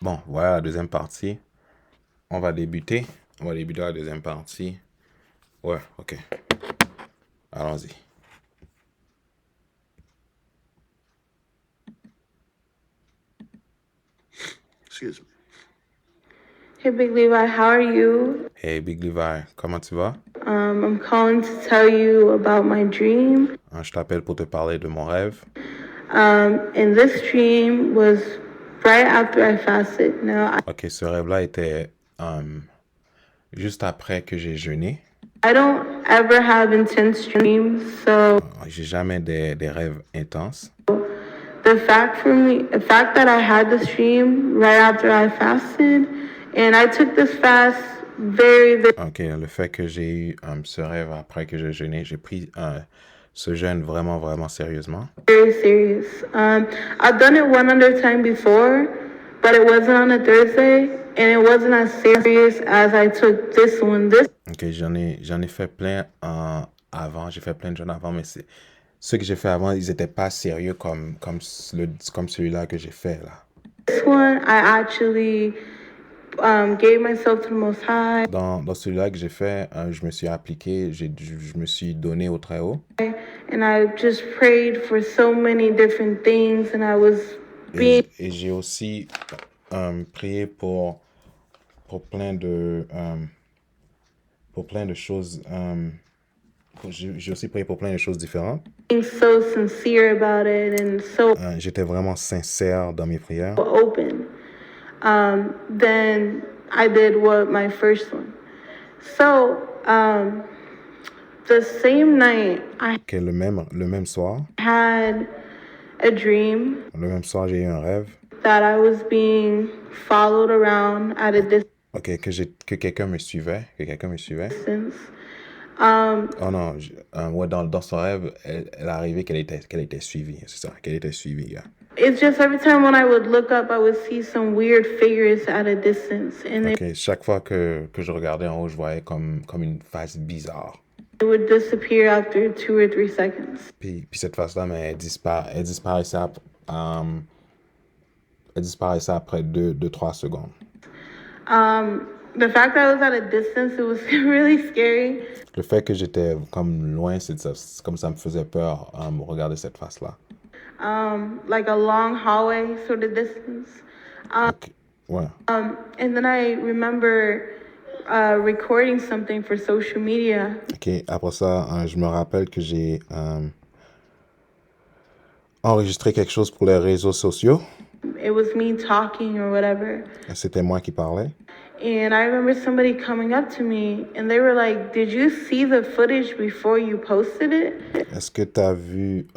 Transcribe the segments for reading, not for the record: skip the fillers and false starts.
Bon, voilà la deuxième partie. On va débuter. On va débuter la deuxième partie. Ouais, ok. Allons-y. Excuse me. Hey, Big Levi, how are you? Hey, Big Levi, comment tu vas? I'm calling to tell you about my dream. Je t'appelle pour te parler de mon rêve. And this dream was right after I fasted. Ok, ce rêve-là était juste après que j'ai jeûné. I don't ever have intense dreams, so J'ai jamais des rêves intenses. the fact that I had this dream right after I fasted, and I took this fast very Ok, le fait que j'ai eu ce rêve après que j'ai jeûné, j'ai pris ce jeûne vraiment, vraiment sérieusement. very serious. I've done it one other time before, but it wasn't on a Thursday, and it wasn't as serious as I took this one. Ok, j'en ai fait plein avant, j'ai fait plein de jeûnes avant, mais ceux que j'ai fait avant, ils étaient pas sérieux comme celui-là que j'ai fait là. This one, I actually gave myself to the Most High, Dans celui-là que j'ai fait, je me suis appliqué, je me suis donné au Très-Haut. and I just prayed for so many different things, and I was being Et j'ai aussi prié pour plein de choses. J'ai aussi prié pour plein de choses différentes. so sincere about it and so J'étais vraiment sincère dans mes prières. open. Then I did what my first one. So the same night I Que le même soir, had a dream le même soir, j'ai eu un rêve. that I was being followed around at a Ok, que quelqu'un me suivait, distance. Oh non, ouais, dans son rêve, elle arrivait qu'elle était suivie, c'est ça, qu'elle était suivie, yeah. It's just every time when I would look up, I would see some weird figures at a distance, and Ok, chaque fois que je regardais en haut, je voyais comme une face bizarre. they would disappear after 2 or 3 seconds. Puis cette face-là, mais elle disparaissait après 2-3 secondes. The fact that I was at a distance, it was really scary. Le fait que j'étais comme loin, c'est comme ça me faisait peur, regarder cette face-là. Like a long hallway sort of distance. Ok, ouais. And then I remember recording something for social media. Ok, après ça, je me rappelle que j'ai enregistré quelque chose pour les réseaux sociaux. It was me talking or whatever. C'était moi qui parlais. And I remember somebody coming up to me and they were like, "Did you see the footage before you posted it?" Est-ce que tu as vu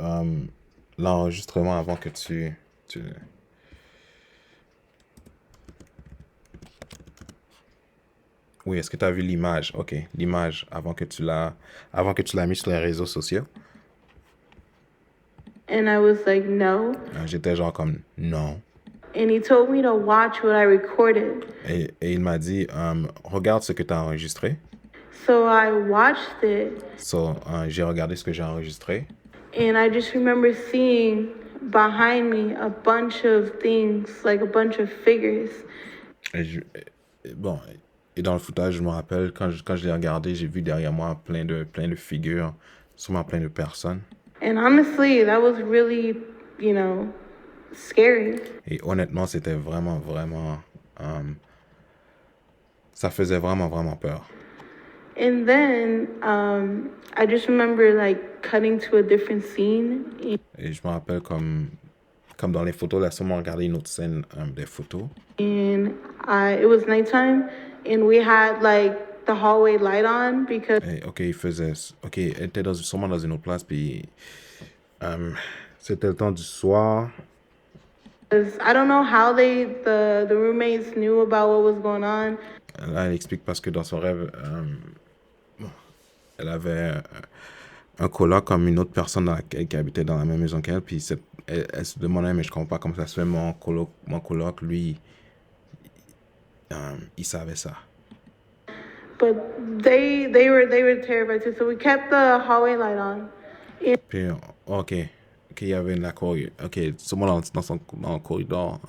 l'enregistrement avant que tu... Oui, est-ce que tu as vu l'image? Ok, l'image avant que tu l'as mis sur les réseaux sociaux. And I was like, "No." J'étais genre comme non. And he told me to watch what I recorded. Et il m'a dit, regarde ce que tu as enregistré. So I watched it. So, j'ai regardé ce que j'ai enregistré. And I just remember seeing behind me a bunch of things, like a bunch of figures. Bon, et dans le footage, je me rappelle, quand je l'ai regardé, j'ai vu derrière moi plein de figures, sûrement plein de personnes. And honestly, that was really, scary. Et honnêtement, c'était vraiment, vraiment... ça faisait vraiment, vraiment peur. And then I just remember like cutting to a different scene. Et je me rappelle comme dans les photos, là, sûrement regarder une autre scène des photos. And it was nighttime, and we had like the hallway light on because. Et, elle était sûrement dans une autre place, puis c'était le temps du soir. I don't know how the roommates knew about what was going on. Là, elle explique parce que dans son rêve, elle avait un coloc comme une autre personne qui habitait dans la même maison qu'elle, puis elle se demandait, mais je comprends pas comment ça se fait, mon coloc, lui, il savait ça. But they were terrified too, so we kept the hallway light on. Puis, ok, il y avait la corridor, ok, sûrement dans le corridor,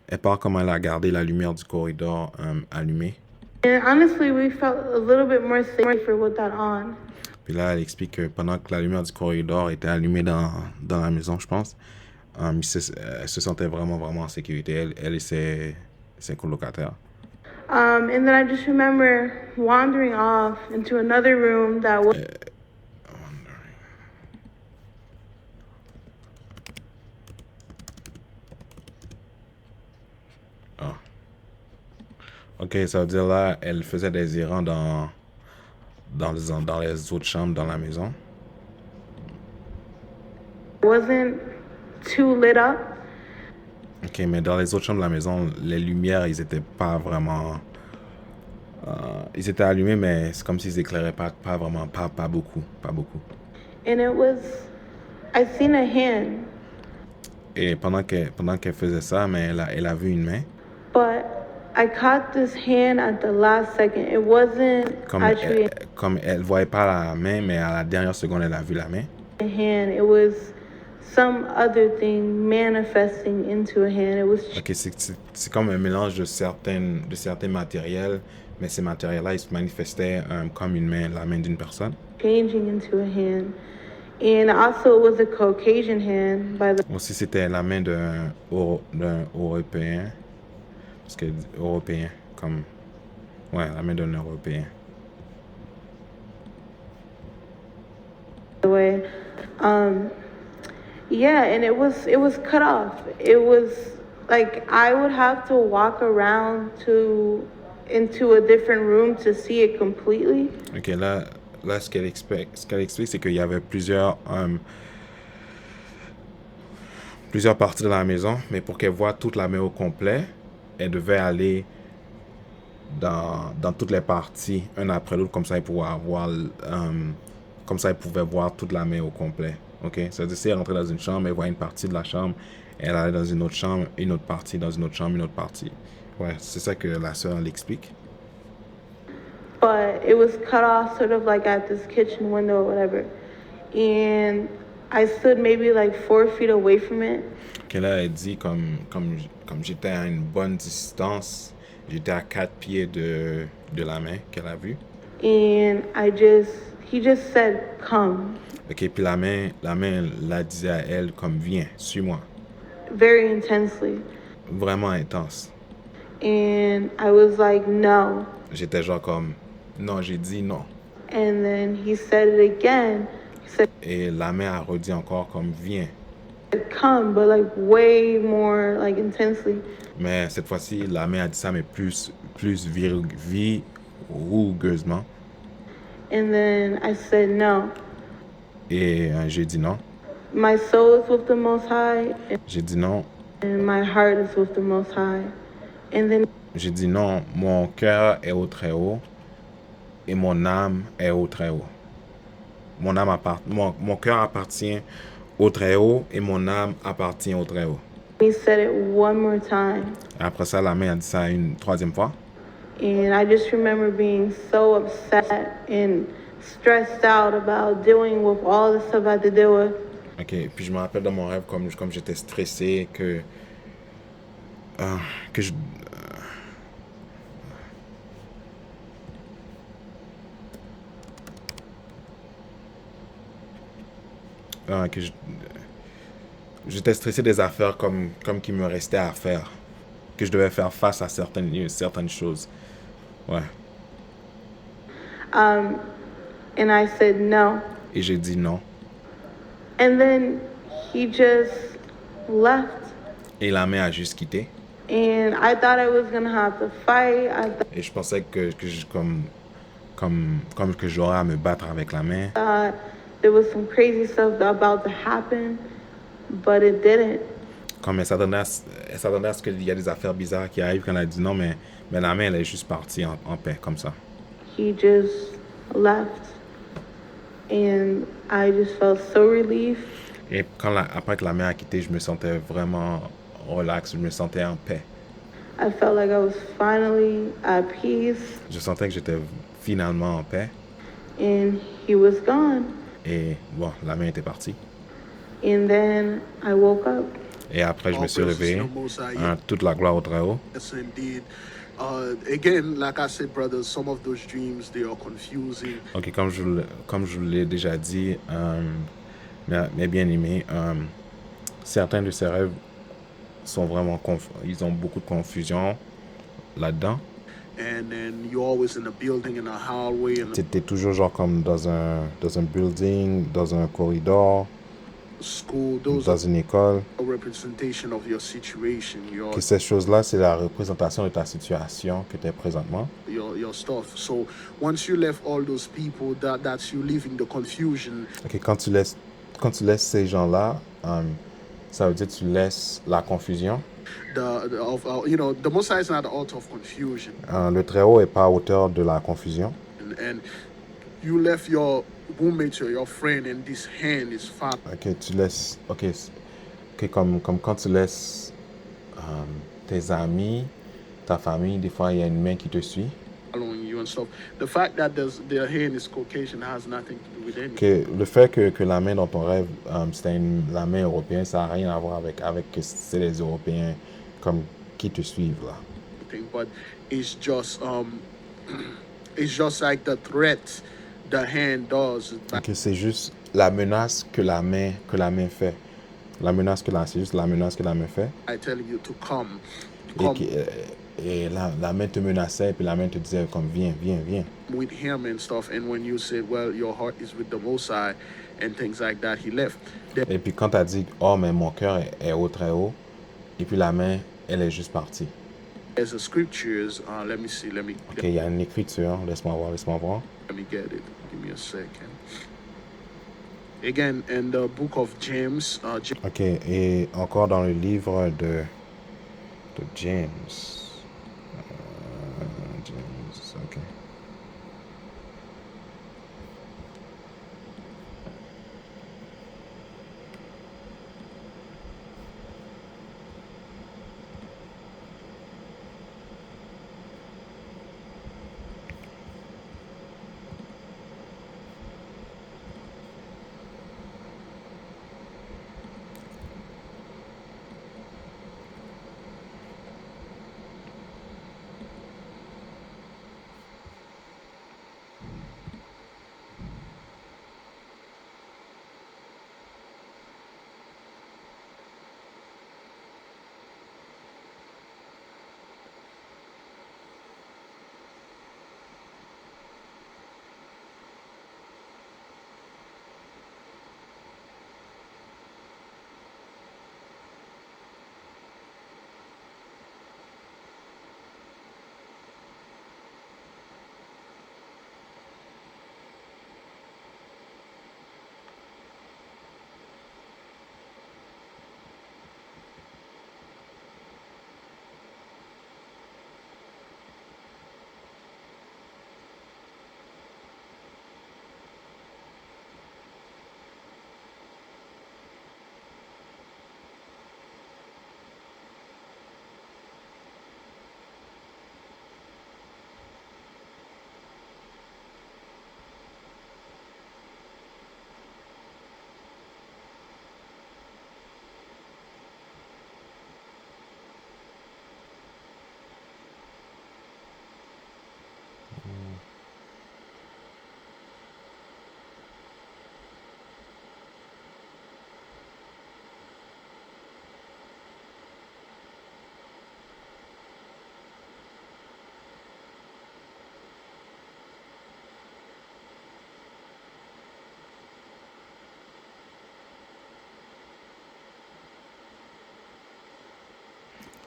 Elle parle comment elle a gardé la lumière du corridor allumée. And honestly, we felt a little bit more safer with that on. Puis là, elle explique que pendant que la lumière du corridor était allumée dans la maison, je pense, elle se sentait vraiment, vraiment en sécurité, elle et ses colocataires. And then I just remember wandering off into another room that was. Ah. Ok, ça veut dire là, elle faisait des errands dans les autres chambres dans la maison. Wasn't too lit up. Ok, mais dans les autres chambres de la maison, les lumières, ils étaient pas vraiment. Ils étaient allumés, mais c'est comme s'ils éclairaient pas vraiment, pas beaucoup, pas beaucoup. And it was, I seen a hand, Et pendant qu'elle faisait ça, mais elle a vu une main. but I caught this hand at the last second. It wasn't actually Comme elle voyait pas la main, mais à la dernière seconde, elle a vu la main. a hand. It was some other thing manifesting into a hand. It was Ok, c'est comme un mélange de certains matériels, mais ces matériels-là, ils se manifestaient comme une main, la main d'une personne. changing into a hand. And also, it was a Caucasian hand by the. Aussi, c'était la main d'un Européen. Parce que Européen, comme. Ouais, la main d'un Européen. Way. Yeah, and it was cut off. It was like I would have to walk around into a different room to see it completely. Ok, là ce qu'elle explique, c'est qu'il y avait plusieurs parties de la maison, mais pour qu'elle voie toute la main au complet, elle devait aller dans toutes les parties, un après l'autre, comme ça elle pouvait avoir, comme ça elle pouvait voir toute la main au complet. Ok, c'est-à-dire si elle rentrait dans une chambre, elle voit une partie de la chambre, elle allait dans une autre chambre, une autre partie, dans une autre chambre, une autre partie. Ouais, c'est ça que la sœur l'explique. But it was cut off sort of like at this kitchen window or whatever. And I stood maybe like 4 feet away from it. Ok, là elle dit comme j'étais à une bonne distance, j'étais à 4 pieds de la main qu'elle a vue. And he just said, come. Ok, puis la main la disait à elle comme viens, suis-moi. Very intensely. Vraiment intense. And I was like, no. J'étais genre comme non, j'ai dit non. And then he said it again. He said, Et la main a redit encore comme viens. come, but like way more like intensely. Mais cette fois-ci, la main a dit ça, mais plus vigoureusement. And then I said no. Et j'ai dit non. My soul is with the Most High, J'ai dit non. and my heart is with the Most High. And then J'ai dit non. Mon cœur est au très haut et mon âme est au très haut. Mon cœur appartient au très haut et mon âme appartient au très haut. he said it one more time. Après ça, la main a dit ça une troisième fois. And I just remember being so upset and stressed out about dealing with all the stuff I had to deal with. Ok, puis je me rappelle dans mon rêve comme j'étais stressé, que je... j'étais stressé des affaires comme qu'il me restait à faire. Que je devais faire face à certaines choses. Ouais. And I said no. Et j'ai dit non. And then he just left. Et la main a juste quitté. And I thought I was gonna have to fight. Et je pensais que j'aurais à me battre avec la main. Thought there was some crazy stuff about to happen, but it didn't. Comme elle s'attendait à ce qu'il y a des affaires bizarres qui arrivent quand elle a dit non, mais la main, elle est juste partie en paix, comme ça. He just left. And I just felt so relieved. Et après que la main a quitté, je me sentais vraiment relax, je me sentais en paix. I felt like I was finally at peace. Je sentais que j'étais finalement en paix. And he was gone. Et bon, la main était partie. And then I woke up. Et après, je me All suis praises to réveillé. the Most High. Toute la gloire au Très-Haut. Yes, indeed. Again, like I said, brothers, some of those dreams they are confusing. Ok, comme je vous l'ai déjà dit, mes bien-aimés, certains de ces rêves sont vraiment ils ont beaucoup de confusion là-dedans. And then you're always in a building, in a hallway, in T'es toujours genre comme dans un building, dans un corridor, a school. Those dans une école. are a representation of your situation, Que ces choses-là, c'est la représentation de ta situation que tu es présentement. your stuff. So once you left all those people, that's you leaving the confusion. Ok, quand tu laisses ces gens-là, ça veut dire que tu laisses la confusion. The Most High is not the author of confusion. Le Très-Haut n'est pas auteur de la confusion. And you left your roommate or your friend, and this hand is found. Ok, tu laisses. Ok, comme quand tu laisses tes amis, ta famille, des fois il y a une main qui te suit. Following you and stuff. The fact that their hand is Caucasian has nothing to do with anything. Que le fait que la main dans ton rêve, c'était la main européenne, ça n'a rien à voir avec que c'est les Européens comme qui te suivent là. But it's just like the threat the hand does. Ok, c'est juste la menace que la main fait. C'est juste la menace que la main fait. I tell you to come. Et la main te menaçait, et puis la main te disait comme viens. With him and stuff, and when you said, well, your heart is with the Most High and things like that, he left. Et puis quand tu as dit, oh, mais mon cœur est au Très-Haut, et puis la main, elle est juste partie. There's a scriptures, let me see, Ok, il y a une écriture, laisse-moi voir. Let me get it, give me a second. Again, in the book of James. Ok, et encore dans le livre de James. James, ok.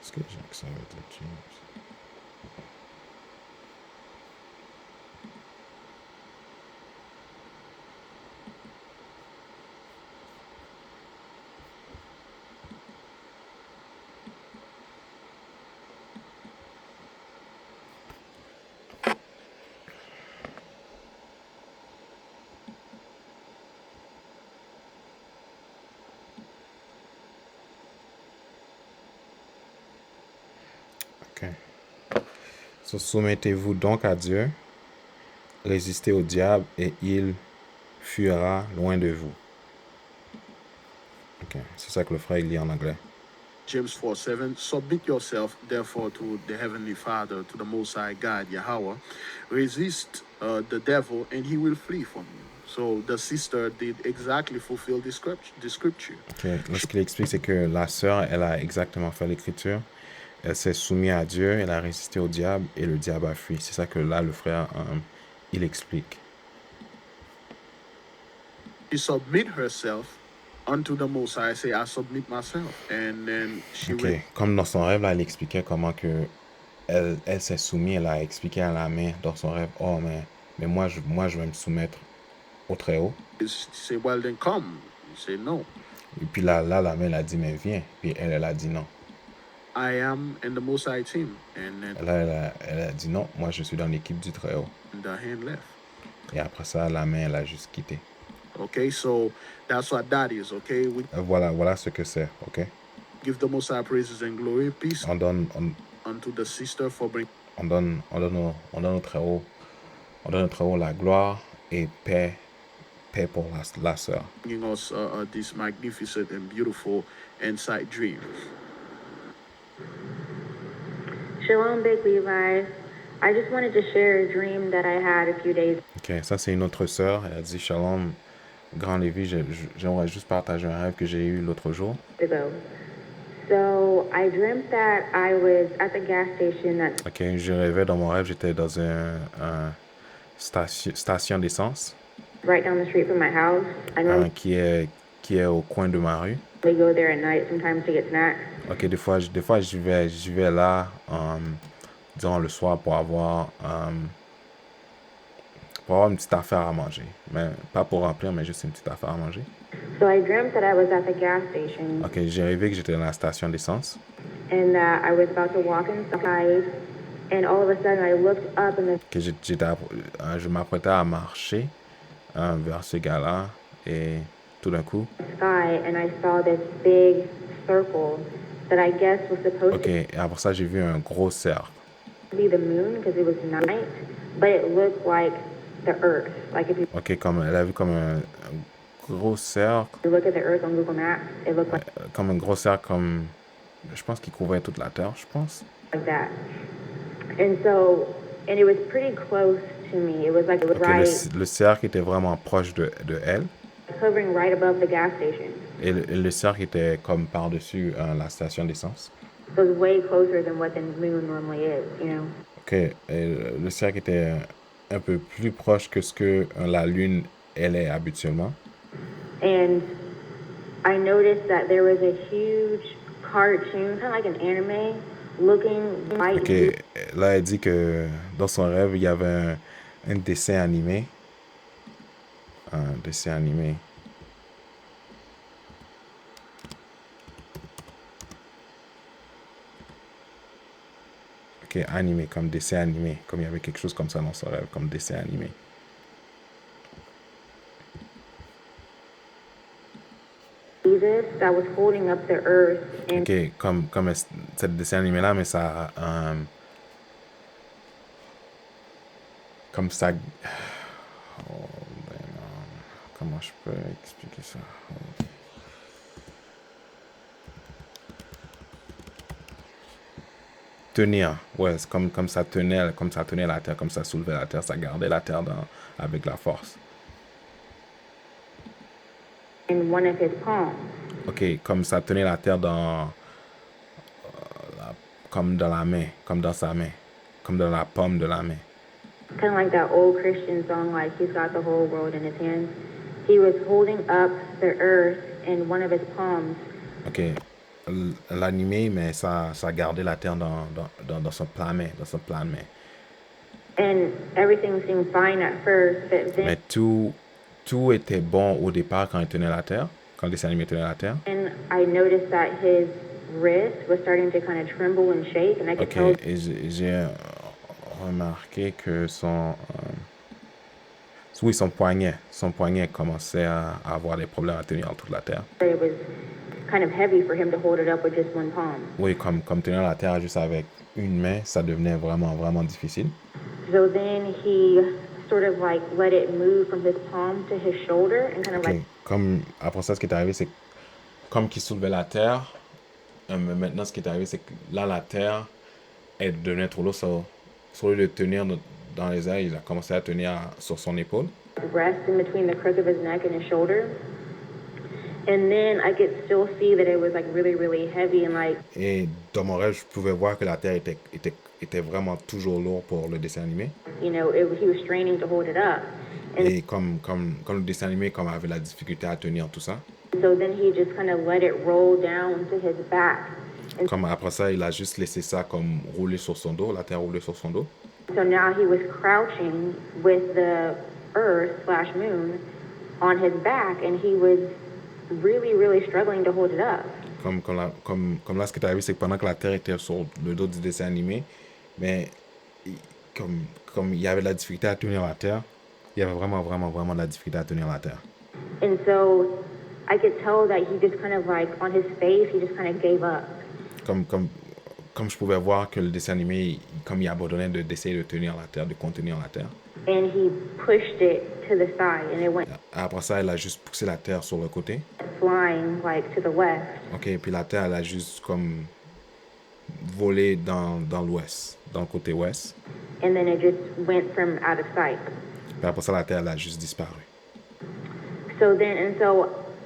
Est-ce que j'ai accès avec le James? Soumettez-vous donc à Dieu, résistez au diable et il fuira loin de vous. Ok, c'est ça que le frère il lit en anglais. James 4:7. Submit yourself, therefore, to the Heavenly Father, to the Most High God, Yahweh. Resist the devil, and he will flee from you. So the sister did exactly fulfill the scripture. Ok, là, ce qu'il explique, c'est que la sœur, elle a exactement fait l'écriture. Elle s'est soumise à Dieu, elle a résisté au diable et le diable a fui. C'est ça que là, le frère, il explique. She submit herself unto the Most High. Say, I submit myself. And then she Ok, comme dans son rêve, là, elle expliquait comment que elle s'est soumise, elle a expliqué à la main dans son rêve, oh, mais moi, je vais me soumettre au Très-Haut. say, well, then come. You say, no. Et puis là, la main, elle a dit, mais viens. Puis elle a dit non. I am in the Most High team. And then Là, elle a dit non, moi, je suis dans l'équipe du Très-Haut. the hand left. Et après ça, la main, elle a juste quitté. Okay, so that's what that is, okay? We Voilà ce que c'est, ok? give the Most High praises and glory, peace On donne unto the sister for bringing au Très-Haut, on donne au Très-Haut la gloire et paix pour la sœur. us this magnificent and beautiful inside dream. Shalom, Big Levi. I just wanted to share a dream that I had a few days Ok, ça c'est une autre sœur. Elle a dit Shalom, Grand Lévi, j'aimerais juste partager un rêve que j'ai eu l'autre jour. ago. So I dreamt that I was at the gas station that's Ok, je rêvais dans mon rêve, j'étais dans un station d'essence right down the street from my house. I normally qui est au coin de ma rue. go there at night sometimes to get snacks. Ok, des fois j'y vais là durant le soir pour avoir une petite affaire à manger. Mais pas pour remplir, mais juste une petite affaire à manger. So I dreamt that I was at the gas station Ok, j'ai rêvé que j'étais dans la station d'essence. and that I was about to walk inside, and all of a sudden I looked up in the Que je m'apprêtais à marcher vers ce gars-là et tout d'un coup, sky and I saw this big circle that I guess was supposed ok, et après ça j'ai vu un gros cercle. to be the moon because it was night, but it looked like the earth. Like if you Ok, elle a vu comme un gros cercle, look at the earth on Google Maps, it looked comme un gros cercle, comme je pense qu'il couvrait toute la terre, je pense. like that. And it was pretty close to me. It was like it was Ok, right, le cercle était vraiment proche de elle hovering right above the gas station. et le cercle était comme par-dessus la station d'essence. So it was way closer than what the moon normally is, you know. Ok, et le cercle était un peu plus proche que ce que la lune elle est habituellement. And I noticed that there was a huge cartoon, kind of like an anime, looking white. Ok, là elle dit que dans son rêve il y avait un dessin animé. Un dessin animé. Ok, animé, comme dessin animé. Comme il y avait quelque chose comme ça dans son rêve, comme dessin animé. Jesus that was holding up the earth, and Ok, comme ce dessin animé-là, mais ça... comme ça... Oh, ben non. Comment je peux expliquer ça? Tenir, ouais, c'est comme ça tenait la terre, comme ça soulevait la terre, ça gardait la terre avec la force. in one of his palms. Ok, comme ça tenait la terre comme dans la main, comme dans sa main, comme dans la paume de la main. Kind of like that old Christian song, like he's got the whole world in his hands. He was holding up the earth in one of his palms. Ok, l'animé, mais ça gardait la terre dans son plan main, dans son plan de main. And everything seemed fine at first, but Mais tout était bon au départ quand il tenait la terre, quand le dessin animé tenait la terre. then I noticed that his wrist was starting to kind of tremble and shake, and I could Ok, tell et j'ai remarqué que son poignet commençait à avoir des problèmes à tenir toute la terre. that it was kind of heavy for him to hold it up with just one palm. Oui, comme tenir la terre juste avec une main, ça devenait vraiment, vraiment difficile. So then he sort of like let it move from his palm to his shoulder and kind of Ok, like comme après ça, ce qui est arrivé, c'est comme qu'il soulevait la terre, Mais maintenant, ce qui est arrivé, c'est que là, la terre, elle devenait trop lourde. Sur lieu de tenir dans les airs, il a commencé à tenir sur son épaule. Rest in between the crook of his neck and his shoulder. And then I could still see that it was like really, really heavy and like. Et dans mon rêve, je pouvais voir que la terre était vraiment toujours lourde pour le dessin animé. You know, he was straining to hold it up. And Et comme le dessin animé comme avait la difficulté à tenir tout ça, so then he just kind of let it roll down to his back. And comme après ça, il a juste laissé ça comme rouler sur son dos, la terre rouler sur son dos. so now he was crouching with the earth/moon on his back and he was really, really struggling to hold it up. Comme là, ce qui est arrivé, c'est que pendant que la terre était sur le dos du dessin animé, mais comme il y avait de la difficulté à tenir la terre, il y avait vraiment de la difficulté à tenir la terre. And so I could tell that he just kind of like on his face, he just kind of gave up. Comme je pouvais voir que le dessin animé, comme il abandonnait d'essayer de tenir la terre, de contenir la terre. And he pushed it to the side and it went Après ça, il a juste poussé la terre sur le côté. flying like to the west. OK, puis la terre, elle a juste comme volé dans l'ouest, dans le côté ouest. And then it just went from out of sight. Puis après ça, la terre, elle a juste disparu. So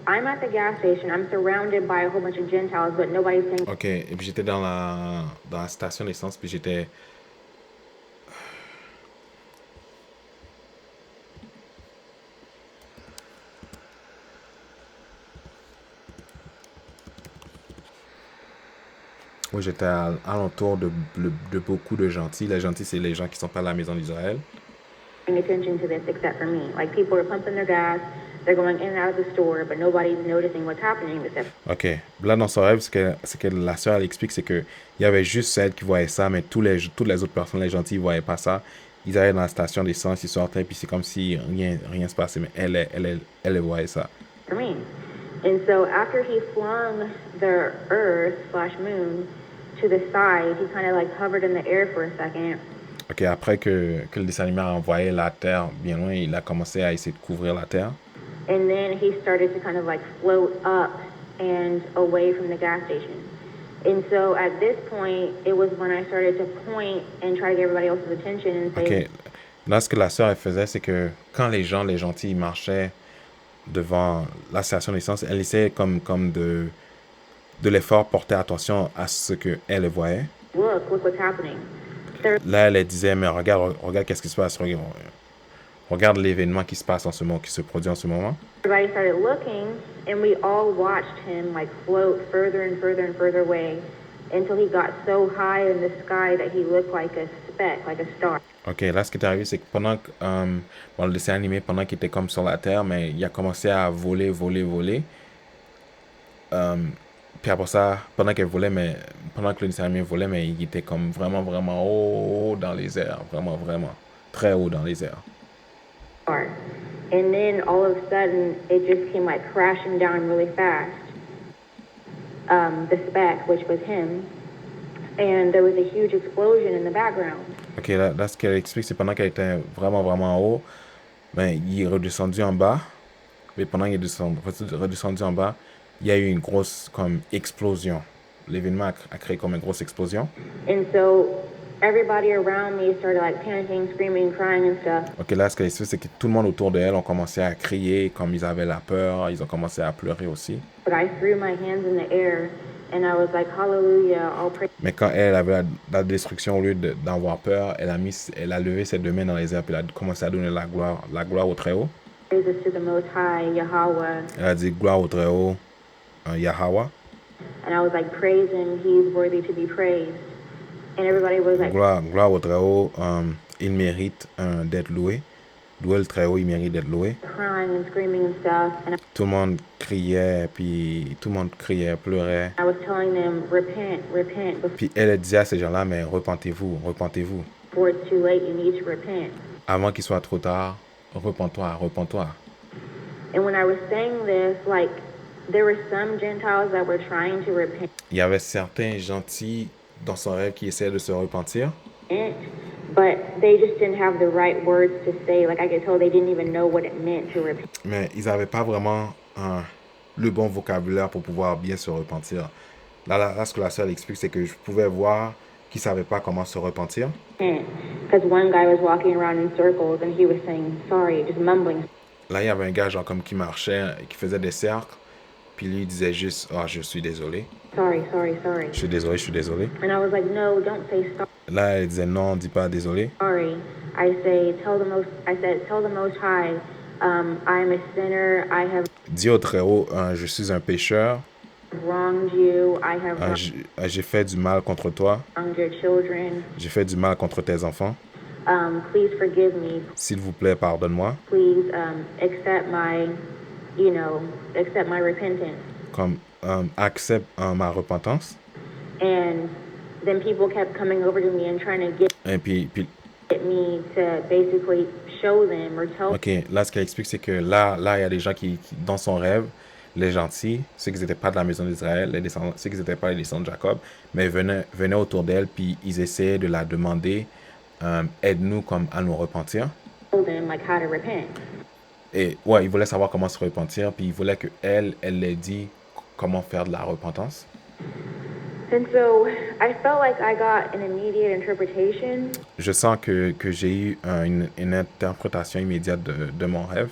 I'm at the gas station. I'm surrounded by a whole bunch of Gentiles, but nobody's saying. OK, et puis j'étais dans la station d'essence, puis j'étais... Oui, j'étais alentour de beaucoup de gentils. Les gentils, c'est les gens qui sont pas à la maison d'Israël. Paying attention to this except for me. Like people are pumping their gas, they're going in and out of the store, but nobody's noticing what's happening except. OK. Là, dans son rêve, ce que la sœur, elle explique, c'est que il y avait juste celle qui voyait ça, mais toutes les autres personnes, les gentils, ils voyaient pas ça. Ils allaient dans la station d'essence, ils sortaient, puis c'est comme si rien se passait, mais elle voyait ça. For me. And so after he flung the earth/moon to the side, he kind of like hovered in the air for a second. OK, après que le dessin animé a envoyé la terre bien loin, il a commencé à essayer de couvrir la terre. And then he started to kind of like float up and away from the gas station. And so at this point, it was when I started to point and try to get everybody else's attention and say, OK. Là, ce que la sœur, elle faisait, c'est que quand les gentils, ils marchaient devant la station d'essence, elle essayait comme de les faire porter attention à ce qu'elle voyait. look what's happening. Là, elle disait, mais regarde qu'est-ce qui se passe. Regarde l'événement qui se passe en ce moment, qui se produit en ce moment. Everybody started looking, and we all watched him like float further and further and further away until he got so high in the sky that he looked like a speck, like a star. OK, là, ce qui est arrivé, c'est que pendant que, le dessin animé, pendant qu'il était comme sur la Terre, mais il a commencé à voler. Puis après ça, pendant que le dessin animé volait, mais il était comme vraiment haut dans les airs. Vraiment, très haut dans les airs. And then all of a sudden, it just came like crashing down really fast. The speck, which was him, and there was a huge explosion in the background. OK, là ce qu'elle explique, c'est pendant qu'elle était vraiment haut, ben, il est redescendu en bas. Mais pendant qu'il est redescendu en bas, il y a eu une grosse comme explosion. L'événement a créé comme une grosse explosion. And so everybody around me started like panicking, screaming, crying and stuff. OK, là, ce qu'elle explique, c'est que tout le monde autour d'elle ont commencé à crier, comme ils avaient la peur, ils ont commencé à pleurer aussi. But I threw my hands in the air and I was like, hallelujah, all praise. Mais quand elle avait la destruction, au lieu d'avoir peur, elle a levé ses deux mains dans les airs, puis elle a commencé à donner la gloire au Très-Haut. Praises to the Most High, Yahweh. Elle a dit gloire au Très-Haut, Yahweh. And I was like, praise him, he's worthy to be praised. And everybody was like, Gloire au Très-Haut, il mérite d'être loué. Louer le Très-Haut, il mérite d'être loué. crying and screaming and stuff. And Tout le monde criait, pleurait. I was telling them, repent Puis elle disait à ces gens-là, mais repentez-vous. before it's too late, you need to repent. Avant qu'il soit trop tard, repens-toi. And when I was saying this, like, there were some Gentiles that were trying to repent, Il y avait certains gentils dans son rêve qui essayaient de se repentir. but they just didn't have the right words to say. Like, I could tell they didn't even know what it meant to repent. Mais ils n'avaient pas vraiment le bon vocabulaire pour pouvoir bien se repentir. Là, ce que la sœur explique, c'est que je pouvais voir qu'il ne savait pas comment se repentir. Because one guy was walking around in circles and he was saying sorry, just mumbling. Là, il y avait un gars, genre, comme qui marchait, qui faisait des cercles, puis lui, il disait juste, ah, je suis désolé. Sorry, sorry, sorry. Je suis désolé, je suis désolé. And I was like, no, don't say Là, elle disait, non, dis pas désolé. sorry. I said, tell the Most High, I am a sinner. I have Dis au Très-Haut, je suis un pécheur. wronged you. I have J'ai fait du mal contre toi. wronged your children. J'ai fait du mal contre tes enfants. Please forgive me. S'il vous plaît, pardonne-moi. Please accept my repentance. Comme, accepte ma repentance. And then people kept coming over to me and trying to get Et puis, me to basically show them or tell ok, là, ce qu'elle explique, c'est que là, il y a des gens qui, dans son rêve, les gentils, ceux qui n'étaient pas de la maison d'Israël, ceux qui n'étaient pas les descendants de Jacob, mais venaient autour d'elle, puis ils essayaient de la demander, aide-nous comme à nous repentir. them like how to repent. Et ouais, ils voulaient savoir comment se repentir, puis ils voulaient que elle les dise comment faire de la repentance. And so I felt like I got an immediate interpretation. Je sens que j'ai eu une interprétation immédiate de mon rêve.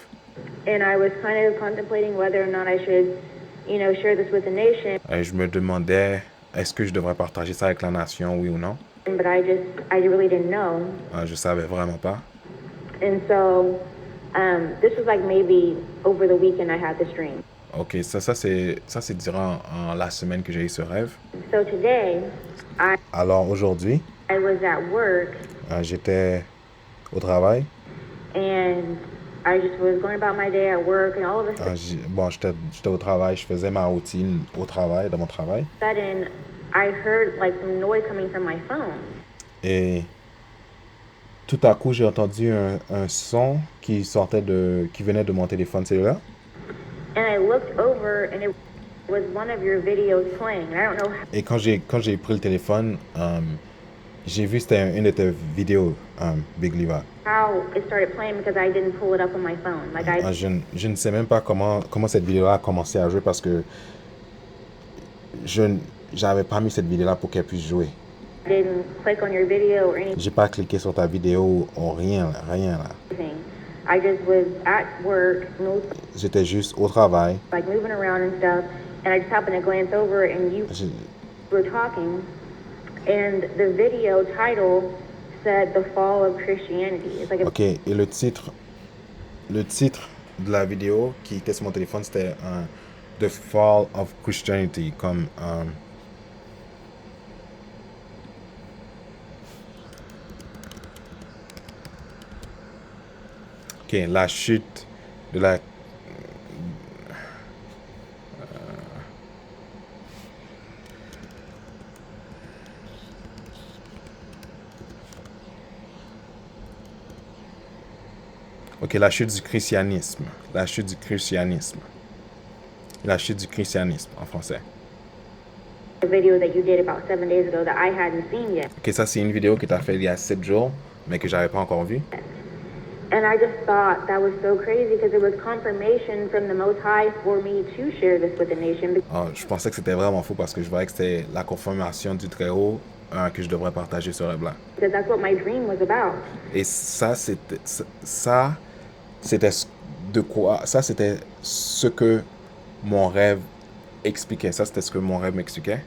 And I was kind of contemplating whether or not I should, share this with the nation. Je me demandais, est-ce que je devrais partager ça avec la nation, oui ou non? But I really didn't know. Je savais vraiment pas. And so this was like maybe over the weekend I had this dream. Ok, ça c'est durant la semaine que j'ai eu ce rêve. So today, Alors aujourd'hui, I was at work j'étais au travail. and I just was going about my day at work and all of a Bon, j'étais au travail, je faisais ma routine au travail, dans mon travail. sudden, I heard like some noise coming from my phone. Et tout à coup, j'ai entendu un son qui venait de mon téléphone cellulaire. And I looked over and it was one of your videos playing. And I don't know Et quand j'ai pris le téléphone, j'ai vu c'était une de tes vidéos, Big Liva. how it started playing because I didn't pull it up on my phone. Like Je ne sais même pas comment cette vidéo-là a commencé à jouer parce que j'avais pas mis cette vidéo-là pour qu'elle puisse jouer. didn't click on your video or anything. J'ai pas cliqué sur ta vidéo ou rien là. I just was at work, J'étais juste au travail. like moving around and stuff, and I just happened to glance over and you J'ai- were talking, and the video title said The Fall of Christianity. It's like a Ok, et le titre de la vidéo qui était sur mon téléphone, c'était The Fall of Christianity, comme ok, la chute de la Ok, la chute du christianisme. La chute du christianisme. La chute du christianisme en français. video that you did about 7 days ago that I hadn't seen yet. Ok, ça c'est une vidéo que tu as fait il y a 7 jours, mais que j'avais pas encore vue. And I just thought that was so crazy because it was confirmation from the Most High for me to share this with the nation. Je pensais que c'était vraiment fou parce que je voyais que c'était la confirmation du Très-Haut que je devrais partager ce rêve-là. Because that's what my dream was about. Et ça, c'était de quoi? Ça, c'était ce que mon rêve expliquait. Ça, c'était ce que mon rêve m'expliquait.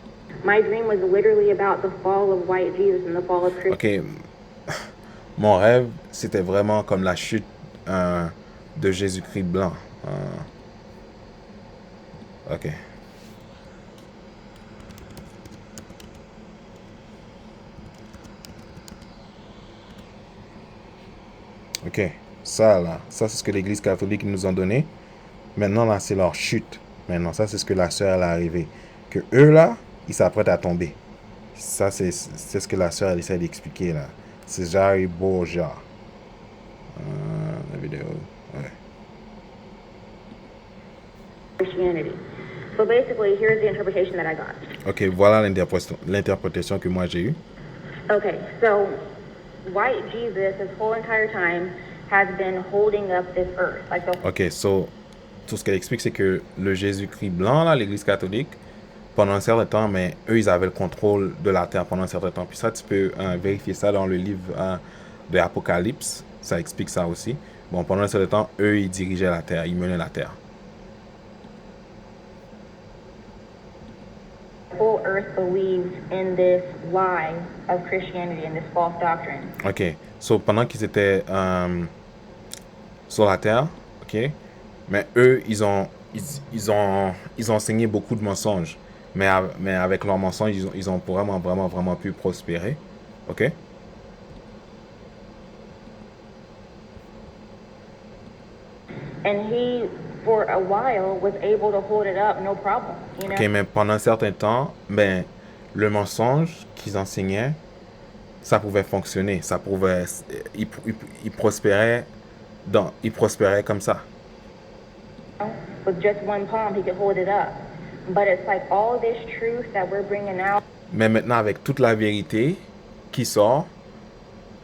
My dream was literally about the fall of white Jesus and the fall of Christianity. Ok, mon rêve, c'était vraiment comme la chute de Jésus-Christ blanc. Ok. Ok, ça là, ça c'est ce que l'Église catholique nous a donné. Maintenant là, c'est leur chute. Maintenant, ça c'est ce que la sœur elle est arrivée. Que eux là, ils s'apprêtent à tomber. Ça c'est ce que la sœur elle essaie d'expliquer là. C'est Jari Borja. La vidéo. Ouais. Christianity. So basically, here's the interpretation that I got. Ok, voilà l'interprétation que moi j'ai eue. Okay, so white Jesus, this whole entire time, has been holding up this earth. Like the Ok, so, tout ce qu'elle explique, c'est que le Jésus-Christ blanc, là, l'Église catholique, pendant un certain temps, mais eux, ils avaient le contrôle de la terre pendant un certain temps. Puis ça, tu peux vérifier ça dans le livre de Apocalypse. Ça explique ça aussi. Bon, pendant un certain temps, eux, ils dirigeaient la terre, ils menaient la terre. Whole earth believes in this lie of Christianity and this false doctrine. OK. So, pendant qu'ils étaient sur la terre, OK, mais eux, ils ont enseigné beaucoup de mensonges. Mais avec leurs mensonges, ils ont vraiment pu prospérer. OK? And he, for a while, was able to hold it up, no problem, you know? OK, mais pendant un certain temps, ben, le mensonge qu'ils enseignaient, ça pouvait fonctionner. Ça pouvait... Ils prospéraient comme ça. With just one palm, he could hold it up. But it's like all this truth that we're bringing out. Mais maintenant, avec toute la vérité qui sort,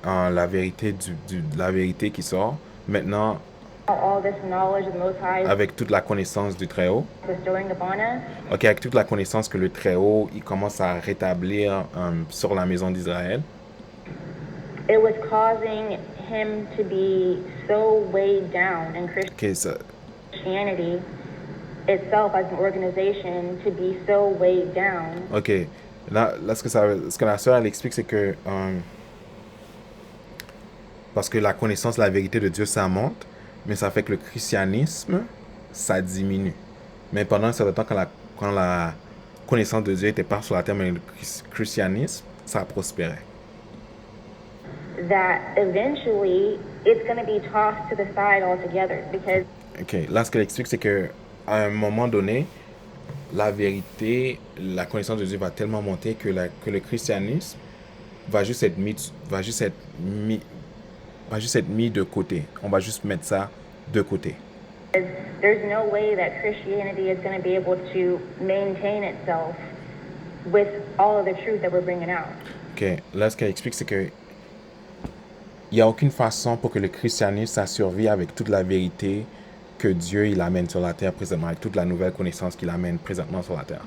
la vérité qui sort, maintenant, All this knowledge of the Most High avec toute la connaissance du Très-Haut, bestowing upon us, OK, avec toute la connaissance que le Très-Haut, il commence à rétablir sur la maison d'Israël, it was causing him to be so weighed down in OK, ça, Christianity itself as an organization to be so weighed down. OK. Là ce que la sœur, elle explique, c'est que parce que la connaissance de la vérité de Dieu, ça monte, mais ça fait que le christianisme, ça diminue. Mais pendant un certain temps, quand la connaissance de Dieu était pas sur la terre, mais le christianisme, ça prospérait. That eventually it's going to be tossed to the side altogether because OK. Là, ce qu'elle explique, c'est que à un moment donné, la vérité, la connaissance de Dieu va tellement monter que le christianisme va juste être mis de côté. On va juste mettre ça de côté. there's no way that Christianity is going to be able to maintain itself with all of the truth that we're bringing out. OK. Là, ce qu'elle explique, c'est que il n'y a aucune façon pour que le christianisme ça survive avec toute la vérité que Dieu il amène sur la terre présentement, avec toute la nouvelle connaissance qu'il amène présentement sur la terre.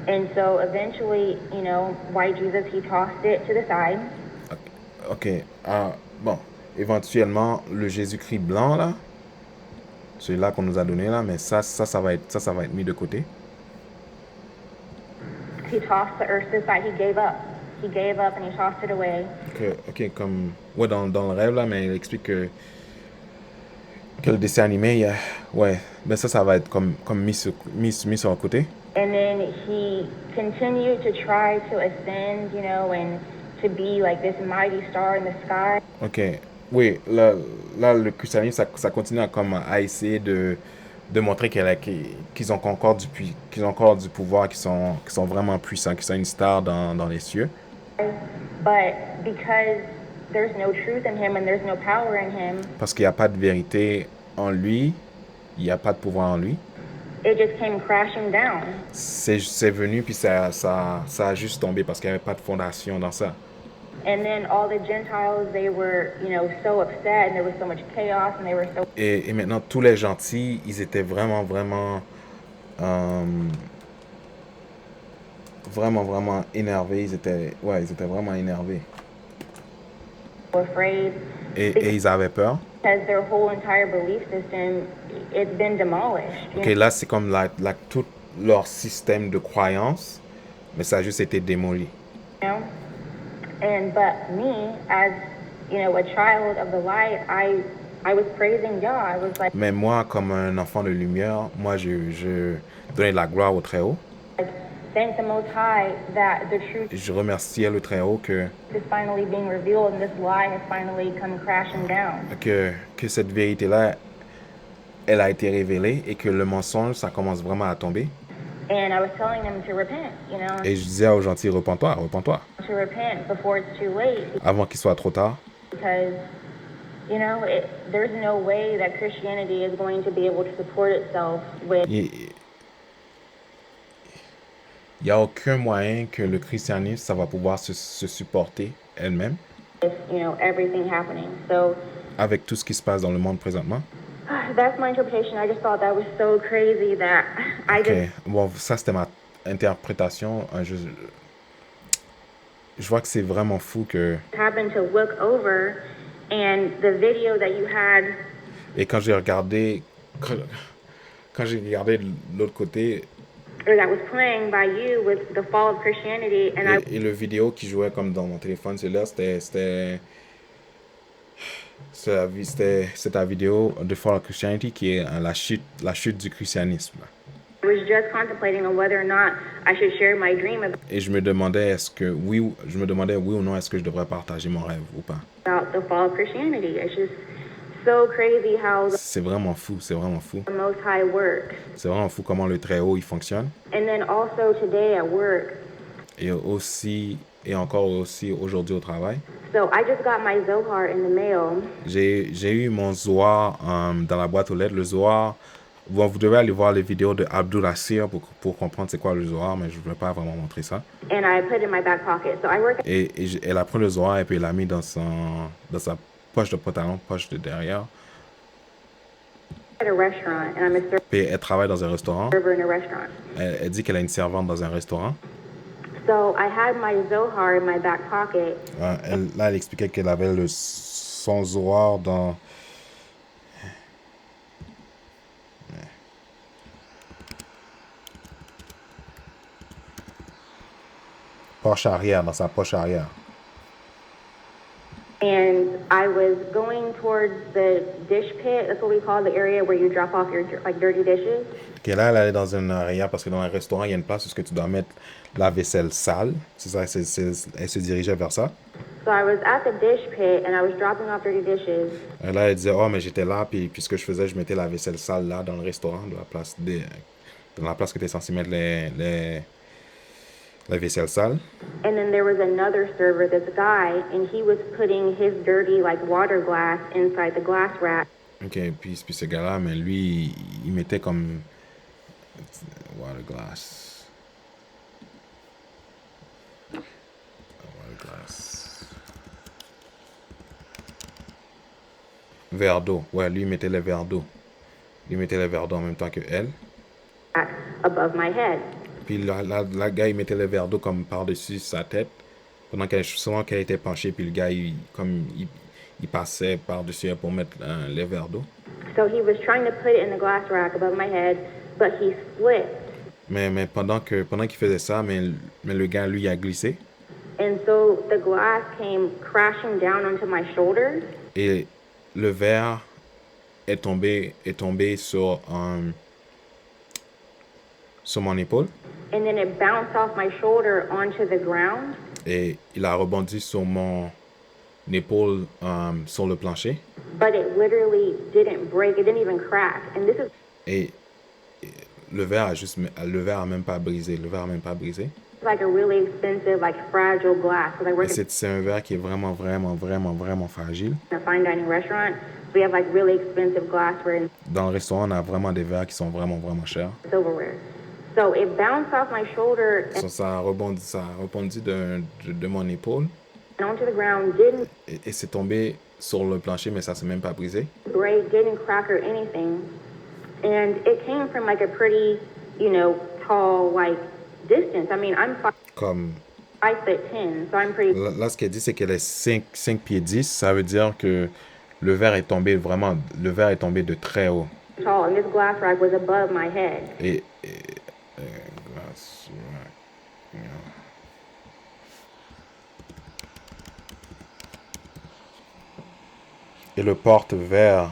And so eventually, you know, why Jesus, he tossed it to the side. OK. Bon, éventuellement, le Jésus-Christ blanc, là, celui-là qu'on nous a donné, là, mais ça va être mis de côté. He tossed the earth to the side. He gave up. He gave up and he tossed it away. OK, comme... Ouais, dans le rêve, là, mais il explique que le dessin animé, ouais, ben ça va être comme mis sur le côté. And then he continued to try to ascend, you know, and to be like this mighty star in the sky. OK. Oui, là le christianisme, ça continue à essayer de montrer qu'ils ont encore du pouvoir, qu'ils sont vraiment puissants, qu'ils sont une star dans les cieux. But because there's no truth in him and there's no power in him, Parce qu'il n'y a pas de vérité en lui, il n'y a pas de pouvoir en lui. it just came crashing down. C'est venu, puis ça a juste tombé parce qu'il n'y avait pas de fondation dans ça. And then all the Gentiles, they were, you know, so upset and there was so much chaos and they were so Et maintenant, tous les gentils, ils étaient vraiment énervés. Ils étaient vraiment énervés. afraid Et ils avaient peur. because their whole entire belief system, it's been demolished. You OK, là, c'est comme tout leur système de croyance, mais ça a juste été démoli. know? But me, as, you know, a child of the light, I was praising Yah. I was like, Mais moi, comme un enfant de lumière, moi, je donnais de la gloire au Très-Haut. thank the Most High that the truth Je remerciais le Très-Haut que is finally being revealed and this lie has finally come crashing down. cette vérité-là, elle a été révélée et que le mensonge, ça commence vraiment à tomber. And I was telling them to repent, you know, Et je disais aux gentils, repens-toi, to repent before it's too late avant qu'il soit trop tard. because, you know, there's no way that Christianity is going to be able to support itself with Il n'y a aucun moyen que le christianisme, ça va pouvoir se supporter elle-même you know, everything happening. So avec tout ce qui se passe dans le monde présentement. that's my interpretation. I just thought that was so crazy that I OK. just Bon, ça, c'était interprétation, je vois que c'est vraiment fou que... happened to look over and the video that you had. Et quand j'ai regardé de l'autre côté, Or that was playing by you with the fall of Christianity, and et le vidéo qui jouait comme dans mon téléphone cellulaire, c'était la vidéo de Fall of Christianity qui est la chute du christianisme. I was just contemplating on whether or not I should share my dream Et je me demandais oui ou non est-ce que je devrais partager mon rêve ou pas. about the fall of Christianity. It's just so crazy how C'est vraiment fou. the Most High works. C'est vraiment fou comment le Très-Haut il fonctionne. And then also today at work. Et encore aussi aujourd'hui au travail. So I just got my Zohar in the mail. J'ai eu mon Zohar dans la boîte aux lettres. Le Zohar, bon, vous devez aller voir les vidéos de Abdul Assir pour comprendre c'est quoi le Zohar, mais je ne vais pas vraiment montrer ça. And I put it in my back pocket. So I work Elle a pris le Zohar et puis elle l'a mis dans sa poche de pantalon, poche de derrière. at a restaurant, and I'm a Puis elle travaille dans un restaurant. server in a restaurant. Elle dit qu'elle est une servante dans un restaurant. So I had my Zohar in my back pocket, Elle expliquait qu'elle avait son Zohar dans... Poche arrière, dans sa poche arrière. and I was going towards the dish pit. That's what we call the area where you drop off your like dirty dishes. Ok, là, elle allait dans une arrière parce que dans un restaurant, il y a une place où tu dois mettre la vaisselle sale. C'est ça, elle se dirigeait vers ça. So I was at the dish pit and I was dropping off dirty dishes. Et là, elle disait, oh, mais j'étais là, puis ce que je faisais, je mettais la vaisselle sale là, dans le restaurant, dans la place que tu es censé mettre la vaisselle sale. And then there was another server, this guy, and he was putting his dirty like water glass inside the glass rack. Ok, puis ce gars-là, mais lui, il mettait comme... Water glass. Verre d'eau. Ouais, lui, il mettait les verres d'eau. Il mettait les verres d'eau en même temps que elle. Above my head. Puis la gars, il mettait les verres d'eau comme par-dessus sa tête. Pendant qu'elle était penchée, puis le gars, il passait par-dessus elle pour mettre les verres d'eau. So he was trying to put it in the glass rack above my head, but he slipped. Mais pendant qu'il faisait ça, mais le gars, lui, a glissé. And so the glass came crashing down onto my shoulders. Et le verre est tombé sur mon épaule. And then it bounced off my shoulder onto the ground. Et il a rebondi sur mon épaule sur le plancher. But it literally didn't break. It didn't even crack. And this is Et le verre a même pas brisé. like a really expensive, like fragile glass. Because I work Et c'est un verre qui est vraiment fragile. in a fine dining restaurant. So we have like really expensive glassware Dans le restaurant, on a vraiment des verres qui sont vraiment chers. and silverware. So it bounced off my shoulder Ça a rebondi de mon épaule and onto the ground. Didn't et c'est tombé sur le plancher, mais ça s'est même pas brisé. break, didn't crack or anything. And it came from like a pretty, tall, like distance. I mean, I'm Comme 5'10", so I'm pretty là, ce qu'elle dit, c'est qu'elle est 5 pieds 10. Ça veut dire que le verre est tombé de très haut. tall, and this glass rack was above my head. Et glace rack, yeah. Et le porte-verre.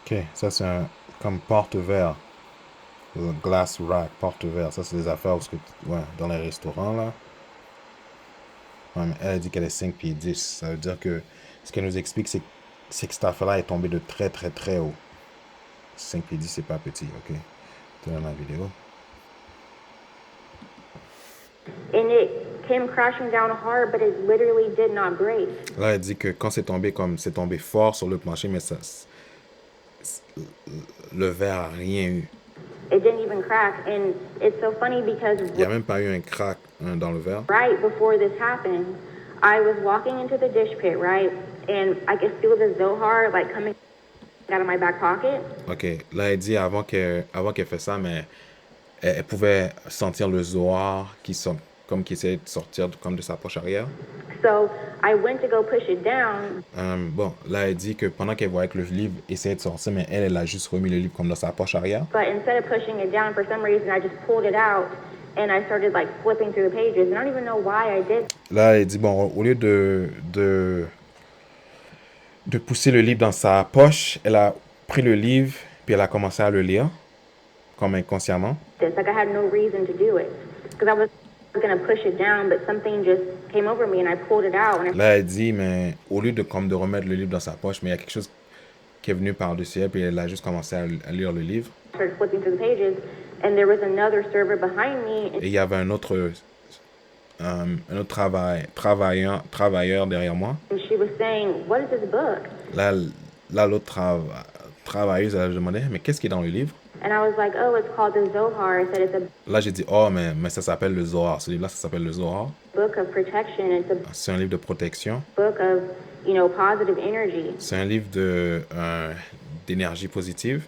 Ok, ça c'est comme porte-verre. Le glass rack, porte-verre. Ça c'est des affaires dans les restaurants là. Ouais, mais elle dit qu'elle est 5 pieds 10. Ça veut dire que ce qu'elle nous explique, c'est que cette affaire-là est tombée de très haut. 5 pieds 10, c'est pas petit, ok? Tu dans la vidéo. And it came crashing down hard, but it literally did not break. Là, elle dit que quand c'est tombé fort sur le plancher, mais le verre a rien eu. It didn't even crack. And it's so funny because Il n'y a même pas eu un crack dans le verre. right before this happened, I was walking into the dish pit, right? And I could feel the Zohar like coming out of my back pocket. OK. Là, elle dit avant qu'elle fait ça, mais elle pouvait sentir le Zohar comme qui essayait de sortir comme de sa poche arrière. So I went to go push it down. Bon, là, elle dit que pendant qu'elle voyait que le livre essayait de sortir, mais elle a juste remis le livre comme dans sa poche arrière. But instead of pushing it down, for some reason, I just pulled it out and I started like flipping through the pages. And I don't even know why I did. Là, elle dit, bon, au lieu de pousser le livre dans sa poche, elle a pris le livre, puis elle a commencé à le lire, comme inconsciemment. This like I had no reason to do it because I was gonna push it down, but something just came over me and I pulled it out. And I Là, elle dit, mais au lieu de remettre le livre dans sa poche, mais il y a quelque chose qui est venu par-dessus elle, puis elle a juste commencé à lire le livre. started flipping through the pages, and there was another server behind me. Et il y avait un autre travailleur derrière moi. And she was saying, "What is this book?" Là l'autre travailleuse, elle a demandé, mais qu'est-ce qui est dans le livre? And I was like, "Oh, it's called the Zohar." I said, "It's a Là, j'ai dit, oh, mais ça s'appelle le Zohar. Ce livre-là, ça s'appelle le Zohar. book of protection. It's a C'est un livre de protection. book of, positive energy." C'est un livre d'énergie positive.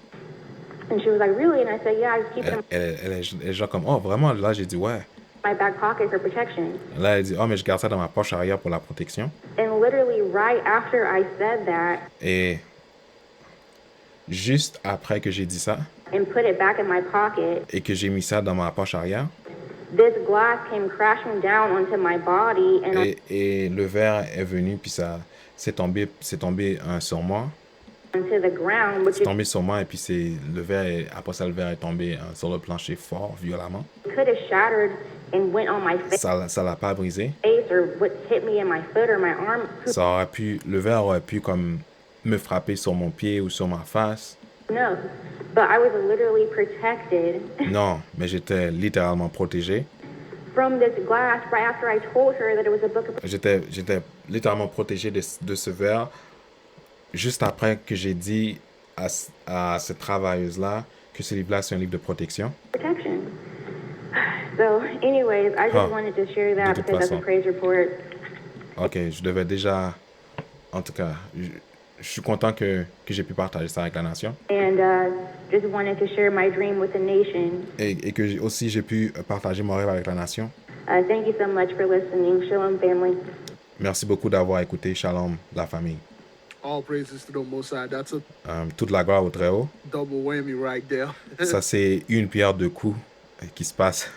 And she was like, "Really?" And I said, "Yeah, I just keep it Elle est genre comme, oh, vraiment? Là, j'ai dit, ouais. in my back pocket for protection." Là, elle dit, oh, mais je garde ça dans ma poche arrière pour la protection. And literally right after I said that Et juste après que j'ai dit ça, and put it back in my pocket, et que j'ai mis ça dans ma poche arrière, this glass came crashing down onto my body and et le verre est venu, puis ça c'est tombé sur moi. onto the ground, which C'est tombé sur moi, et puis après ça, le verre est tombé sur le plancher fort, violemment. could have shattered and went on my Ça l'a pas brisé. face or what hit me in my foot or my arm. Le verre aurait pu comme me frapper sur mon pied ou sur ma face. Who knows? But I was literally protected Non, mais j'étais littéralement protégé. from this glass right after I told her that it was a book of J'étais littéralement protégé de ce verre juste après que j'ai dit à cette travailleuse-là que ce livre-là, c'est un livre de protection. protection. So, anyways, I just Huh. wanted to share that De toute because that's a façon. praise report. OK, je devais déjà... En tout cas, je suis content que j'ai pu partager ça avec la nation. And just wanted to share my dream with the nation. Et que aussi j'ai pu partager mon rêve avec la nation. Thank you so much for listening. Shalom, family. Merci beaucoup d'avoir écouté. Shalom, la famille. All praises to the Most High. That's a Toute la gloire au Très-Haut. double whammy right there. Ça, c'est une pierre deux coups qui se passe.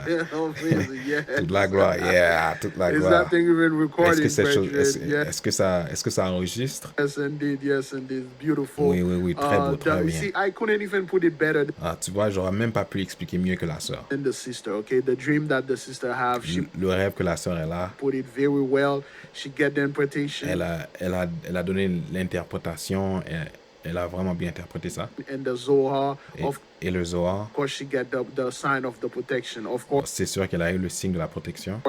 Yeah, all praises, yeah. Toute la gloire, yeah, toute la Is gloire. that thing even recorded, brethren? Est-ce que ça enregistre? Yes, indeed. Yes, indeed. Beautiful. Oui, très beau, très bien. See, I couldn't even put it better Ah, tu vois, j'aurais même pas pu l'expliquer mieux que la sœur. than the sister. Okay, the dream that the sister have, she Le rêve que la sœur est là, put it very well. She get the interpretation elle a donné l'interprétation, elle a vraiment bien interprété ça. and the Zohar. Et le Zohar, Of course, she get the sign of the protection. Of course, c'est sûr qu'elle a eu le signe de la protection.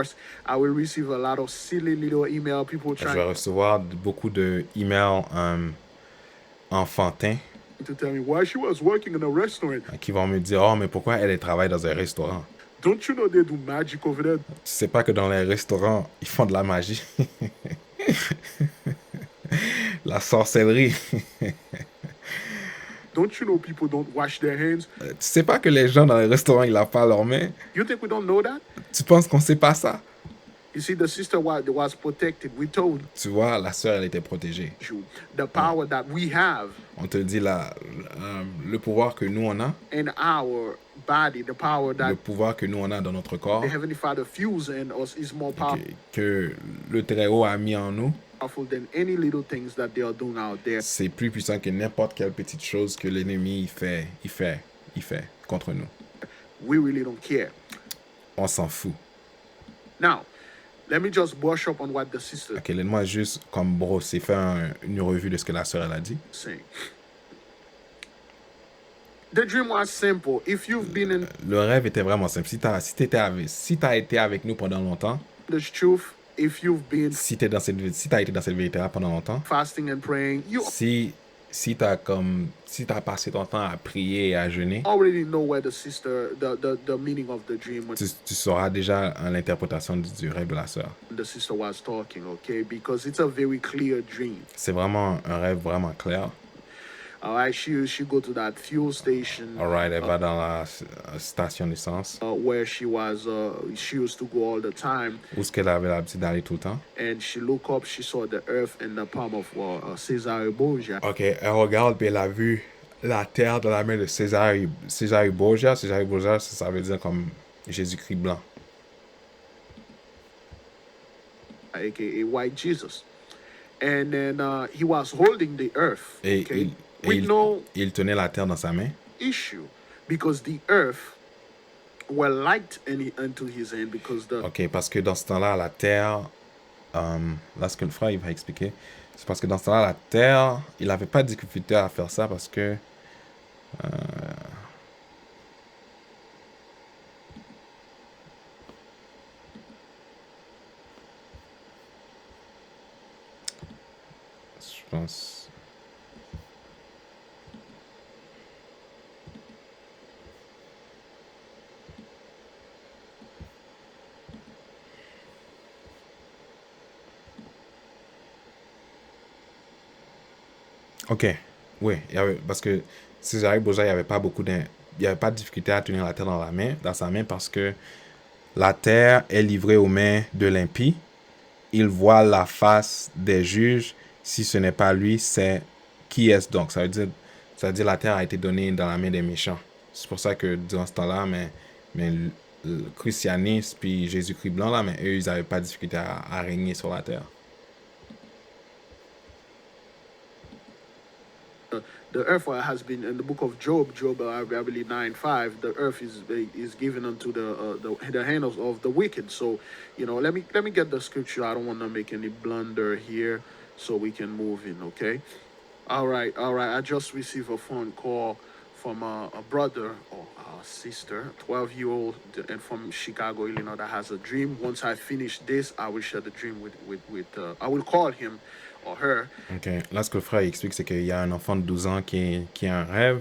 I will receive a lot of silly little email people Je vais trying recevoir beaucoup de emails enfantins to tell me why she was working in a restaurant. qui vont me dire, oh, mais pourquoi elle travaille dans un restaurant? Don't you know they do magic over there? Tu sais pas que dans les restaurants, ils font de la magie. La sorcellerie. Don't you know people don't wash their hands? Tu sais pas que les gens dans les restaurants, ils lavent pas leurs mains? You think we don't know that? Tu penses qu'on sait pas ça? You see, the sister was protected. We told Tu vois, la sœur, elle était protégée. you the power that we have On te dit le pouvoir que nous on a, in our body, the power le that pouvoir que nous on a dans notre corps, the Heavenly Father fused in us is more que le Très-Haut a mis en nous, powerful than any little things that they are doing out there. c'est plus puissant que n'importe quelle petite chose que l'ennemi il fait contre nous. We really don't care. On s'en fout. Now, let me just brush up on what the sister Ok, laisse-moi juste comme brosser, faire une revue de ce que la sœur elle a dit. is saying. The dream was simple. If you've been in Le rêve était vraiment simple. Si t'as été avec nous pendant longtemps, the truth, if you've been si t'as été dans cette vérité-là pendant longtemps, fasting and praying, you si si t'as passé ton temps à prier et à jeûner, already know where the sister, the meaning of the dream when tu sauras déjà l'interprétation du rêve de la sœur. the sister was talking, okay? Because it's a very clear dream. C'est vraiment un rêve vraiment clair. All right, she go to that fuel station Alright, elle va dans la station d'essence where she used to go all the time, où ce qu'elle avait l'habitude d'aller tout le temps. and she look up, she saw the earth in the palm of Cesare Borgia. Ok, elle regarde puis elle a vu la terre dans la main de Cesare Borgia. Cesare Borgia, ça veut dire comme Jésus-Christ blanc. AKA White Jesus. And then he was holding the earth. Et Okay? We know il tenait la terre dans sa main. issue because the earth were light into his hand because the Ok, parce que dans ce temps-là, la terre, là ce que le frère il va expliquer, c'est parce que dans ce temps-là, la terre, il n'avait pas de difficulté à faire ça parce que je pense. Ok, oui, parce que Cesare Borgia, il n'y avait pas il y avait pas de difficulté à tenir la terre dans sa main parce que la terre est livrée aux mains de l'impie. Il voit la face des juges. Si ce n'est pas lui, c'est qui est-ce donc? Ça veut dire la terre a été donnée dans la main des méchants. C'est pour ça que durant ce temps-là, mais le christianisme puis Jésus-Christ blanc, là, mais eux, ils n'avaient pas de difficulté à régner sur la terre. the earth has been in the book of Job, I believe 9:5. The earth is given unto the hand of the wicked. So, let me get the scripture. I don't want to make any blunder here, so we can move in. Okay. All right. I just received a phone call from a brother or a sister, 12-year-old, and from Chicago, Illinois, that has a dream. Once I finish this, I will share the dream with I will call him or her. Ok, là ce que le frère explique, c'est qu'il y a un enfant de 12 ans qui a un rêve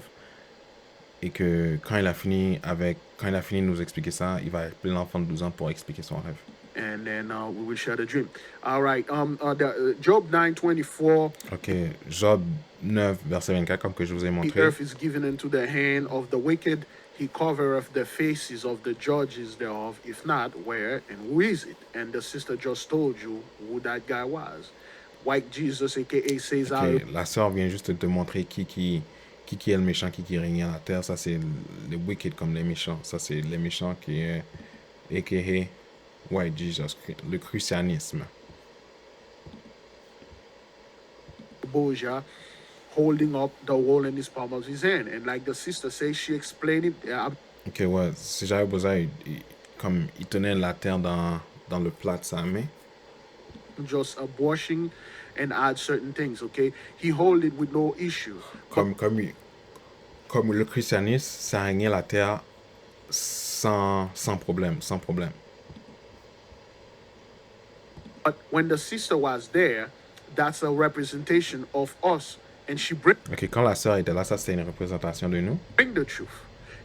et que quand il a fini de nous expliquer ça, il va appeler l'enfant de 12 ans pour expliquer son rêve. And then we will share the dream. All right. Job 9:24. Ok, Job 9, verset 24, comme que je vous ai The montré. earth is given into the hand of the wicked. He covereth the faces of the judges thereof. If not, where and who is it? And the sister just told you who that guy was. White Jesus, aka Cesare. Ok, la sœur vient juste de te montrer qui est le méchant, qui règne à la terre. Ça, c'est les wicked comme les méchants. Ça, c'est les méchants qui est a.k.a. White Jesus, le christianisme. Borgia holding up the wall in his palm of his hand. And like the sister says, she explained it. Ok, ouais, Cesare Borgia, comme il tenait la terre dans le plat de sa main. Just washing and add certain things, okay? He hold it with no issue. Comme le christianisme, ça régnait la terre sans problème. But when the sister was there, that's a representation of us. And she bring Ok, quand la sœur était là, ça c'était une représentation de nous. the truth.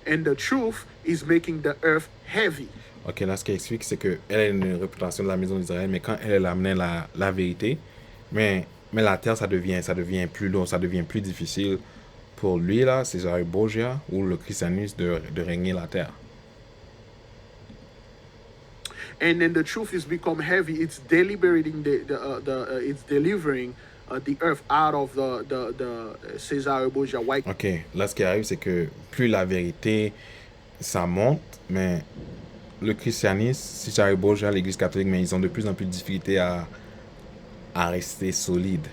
And the truth is making the earth heavy. Ok, là ce qu'elle explique, c'est qu'elle a une réputation de la maison d'Israël, mais quand elle amenait la vérité, mais la terre, ça devient plus lourd, ça devient plus difficile pour lui, là, Cesare Borgia, ou le christianisme de régner la terre. And then the truth is become heavy. It's deliberating it's delivering the earth out of the Cesare Borgia white. Ok, là ce qui arrive, c'est que plus la vérité, ça monte, mais le christianisme, Cesare Borgia, l'église catholique, mais ils ont de plus en plus de difficultés à rester solides.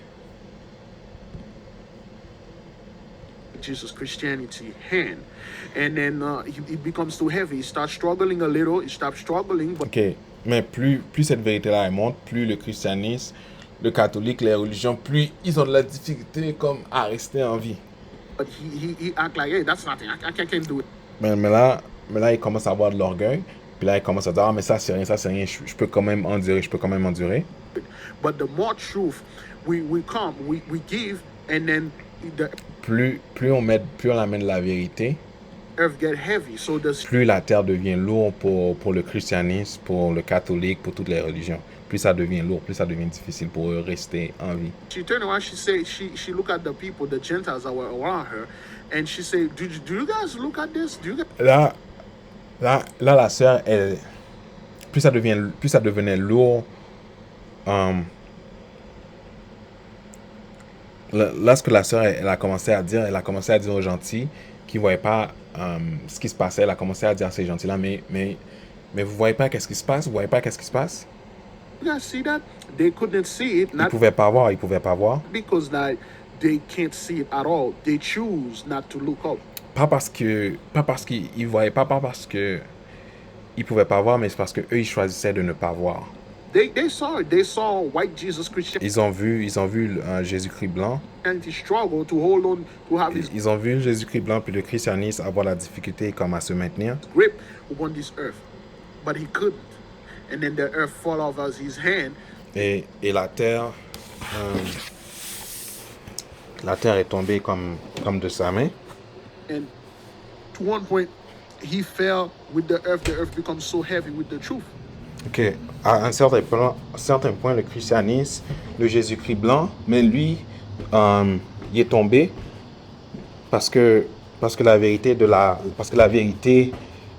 Jesus Christianity hand, and then it becomes too heavy. He starts struggling a little. He stops struggling, but Ok, mais plus cette vérité-là elle monte, plus le christianisme, le catholique, les religions, plus ils ont de la difficulté comme à rester en vie. he act like, hey, that's nothing. I can't do it. Mais là, il commence à avoir de l'orgueil. Puis là, il commence à dire, ah, mais ça, c'est rien. Je peux quand même endurer. But the more truth we come, we give, and then the plus on amène la vérité, earth get heavy. So the plus la terre devient lourde pour le christianisme, pour le catholique, pour toutes les religions. Plus ça devient lourd, plus ça devient difficile pour eux rester en vie. she turned around, she said, she looked at the people, the Gentiles that were around her, and she said, do you guys look at this? Do you guys? Là, la sœur, plus ça devenait lourd, lorsque la sœur, elle a commencé à dire aux gentils qui ne voyaient pas ce qui se passait, elle a commencé à dire à ces gentils-là, mais vous voyez pas qu'est-ce qui se passe? Vous voyez pas qu'est-ce qui se passe? You guys see that? They couldn't see it, Ils not pouvaient pas voir. because like they can't see it at all. They choose not to look up. Pas parce qu'ils voyaient pas parce que ils pouvaient pas voir, mais c'est parce que eux ils choisissaient de ne pas voir. They saw it. They saw white Jesus Ils ont vu Jésus-Christ blanc. Christianity struggle to hold on, to have his Ils ont vu Jésus-Christ blanc puis le christianisme avoir la difficulté comme à se maintenir. grip upon this earth, but he couldn't. And then the earth fall off of his hand. Et la terre est tombée comme de sa main. And to one point, he fell with the earth. The earth becomes so heavy with the truth. Ok, à un certain point, le christianisme, le Jésus-Christ blanc, mais lui, il est tombé parce que la vérité,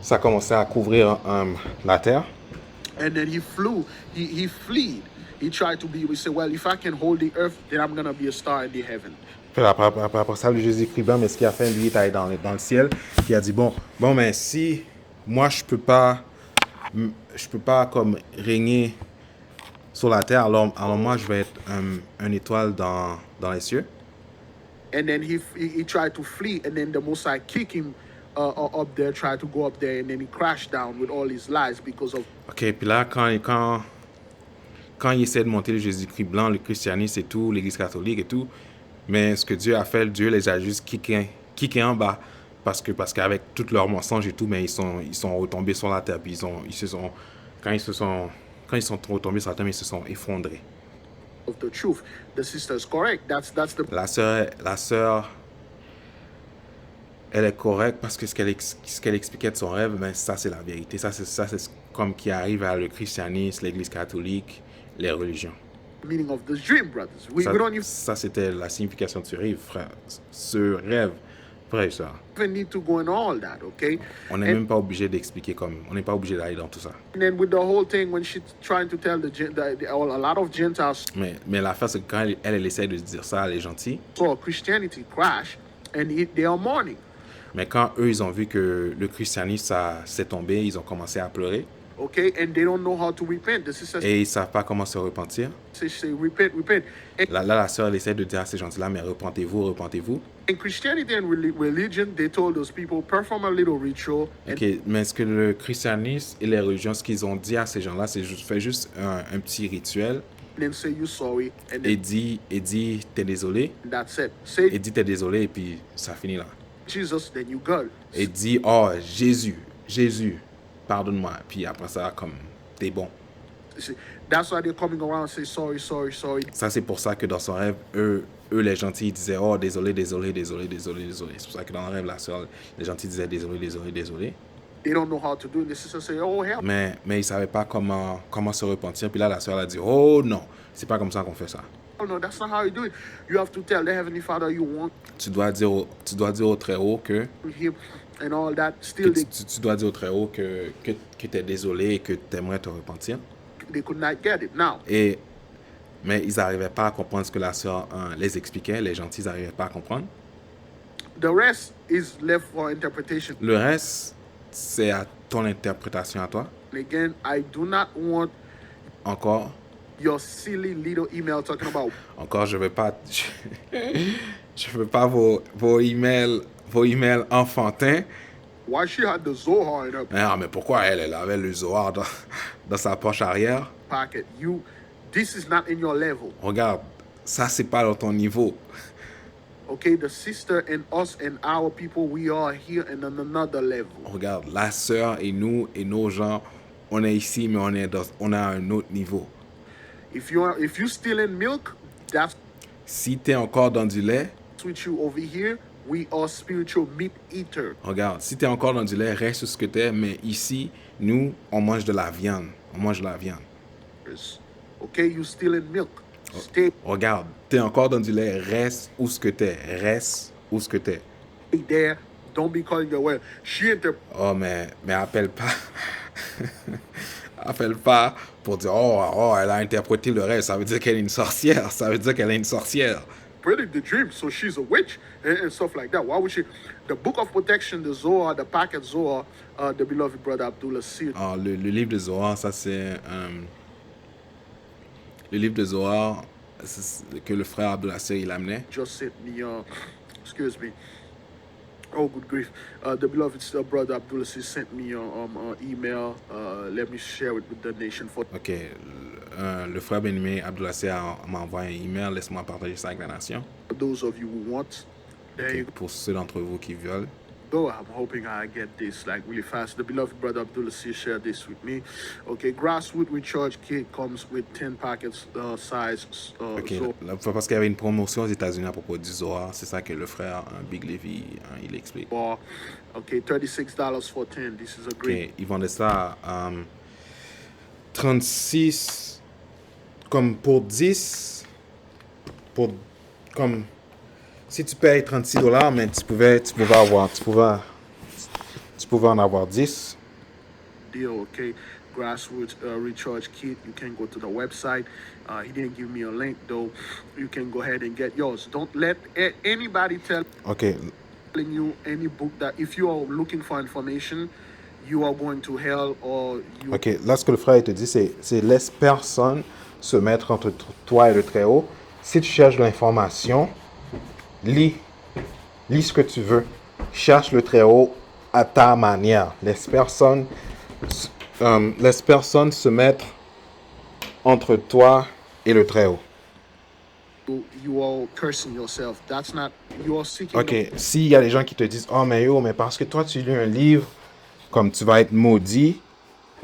ça commençait à couvrir la terre. And then he flew. He fled. He tried to be. We said, well, if I can hold the earth, then I'm gonna be a star in the heaven. Puis après ça, le Jésus-Christ blanc, mais ce qu'il a fait, lui, il est allé dans le ciel. Il a dit, bon, mais si moi, je peux pas comme régner sur la terre, alors moi, je vais être une étoile dans les cieux. And then he tried to flee, and then the Mosai kicked him up there, tried to go up there, and then he crashed down with all his lies because of. Ok, puis là, quand il essaie de monter le Jésus-Christ blanc, le christianisme et tout, l'Église catholique et tout, mais ce que Dieu a fait, Dieu les a juste kickés en bas. Parce qu'avec tous leurs mensonges et tout, mais ils sont retombés sur la terre. Puis quand ils sont retombés sur la terre, ils se sont effondrés. Of the truth, the sister is correct. That's the. La sœur, elle est correcte parce que ce qu'elle expliquait de son rêve, mais ça c'est la vérité. Ça c'est comme qui arrive à le christianisme, l'Église catholique, les religions. Meaning of this dream, brothers. We don't Ça c'était la signification de ce rêve, frère. Ce rêve, frère et sœur. even need to go into all that, okay? On n'est même pas obligé d'expliquer on n'est pas obligé d'aller dans tout ça. And then with the whole thing, when she's trying to tell a lot of Gentiles Mais l'affaire, c'est que quand elle essaie de dire ça, elle est gentille. saw Christianity crash, and they are mourning. Mais quand eux, ils ont vu que le christianisme, ça s'est tombé, ils ont commencé à pleurer. Okay, and they don't know how to repent. The sister Et ils ne savent pas comment se repentir. say, repent. And Là, la sœur, elle essaie de dire à ces gens-là, mais repentez-vous. in Christianity and religion, they told those people, perform a little ritual. And Ok, mais ce que le christianisme et les religions, ce qu'ils ont dit à ces gens-là, c'est fais juste un petit rituel then say you're sorry, and et then dis t'es désolé. that's it. Say Et dis t'es désolé, et puis ça finit là. Jesus, then you go. Et dis, oh, Jésus, pardonne-moi. Puis après ça, comme, t'es bon. See, that's why they're coming around and say sorry. Ça, c'est pour ça que dans son rêve, eux les gentils, ils disaient, oh, désolé. C'est pour ça que dans le rêve, la sœur, les gentils disaient, désolé. They don't know how to do it. The sister say, oh hell. Mais ils ne savaient pas comment se repentir. Puis là, la sœur a dit, oh non, c'est pas comme ça qu'on fait ça. Oh no, that's not how you do it. You have to tell the Heavenly Father you want Tu dois dire au Très-Haut que Him and all that. Still, tu dois dire au Très-Haut que t'es désolé et que t'aimerais te repentir. they could not get it. Now, Mais ils n'arrivaient pas à comprendre ce que la sœur les expliquait. Les gentils n'arrivaient pas à comprendre. the rest is left for interpretation. Le reste, c'est à ton interprétation à toi. And again, I do not want Encore, your silly little email talking about je veux pas vos emails enfantins. why she had the Zohar in her Ah, mais pourquoi elle avait le Zohar dans sa poche arrière? pocket. This is not in your level. Regarde, ça c'est pas dans ton niveau. Okay, the sister and us and our people, we are here in another level. Regarde, la sœur et nous et nos gens, on est ici, mais on est à un autre niveau. If you still in milk, that's Si t'es encore dans du lait, with you over here, we are spiritual meat eater. Regarde, si tu es encore dans du lait, reste ce que tu es, mais ici, nous, on mange de la viande. On mange de la viande. Okay, you still in milk. Stay Regarde, tu es encore dans du lait, reste où ce que tu es. Reste où ce que tu es. there. Don't be calling your well. She inter Oh, mais appelle pas. Appelle pas pour dire, oh, elle a interprété le rêve. Ça veut dire qu'elle est une sorcière. Ça veut dire qu'elle est une sorcière. interpreted the dream, so she's a witch and stuff like that. Why would she? The Book of Protection, the Zohar, the Packet Zohar, the beloved brother Abdullah Seed Ah, le livre de Zohar, ça c'est... le livre de Zohar que le frère Abdullah il amenait. just sent me, excuse me. Oh, good grief. The beloved brother Abdullah Seed sent me an email. Let me share it with the nation for Ok, le frère bien-aimé Abdullah m'a envoyé un email, laisse-moi partager ça avec la nation. those of you who want. There you Ok, pour ceux d'entre vous qui veulent. go. I'm hoping I get this like really fast. The beloved brother Abdullah Seed shared this with me. Okay, Grasswood Recharge Kit comes with 10 packets size. Ok, So là, parce qu'il y avait une promotion aux États-Unis à propos du Zohar, c'est ça que le frère Big Levy, il explique. okay, $36 for 10. This is a great. Ok, ils vendaient ça à 36, comme pour 10, comme si tu payes $36, mais tu pouvais en avoir 10. Deal, okay. Grassroots Recharge Kit. You can go to the website. He didn't give me a link though. You can go ahead and get yours. Don't let anybody telling Ok, you any book that if you are looking for information, you are going to hell or you. ok, là ce que le frère te dit, c'est laisse personne se mettre entre toi et le Très-Haut. Si tu cherches de l'information, lis ce que tu veux. Cherche le Très-Haut à ta manière. Laisse personne se mettre entre toi et le Très-Haut. You are cursing yourself. That's not. You are seeking. Ok, s'il y a des gens qui te disent, oh mais parce que toi tu lis un livre, comme tu vas être maudit,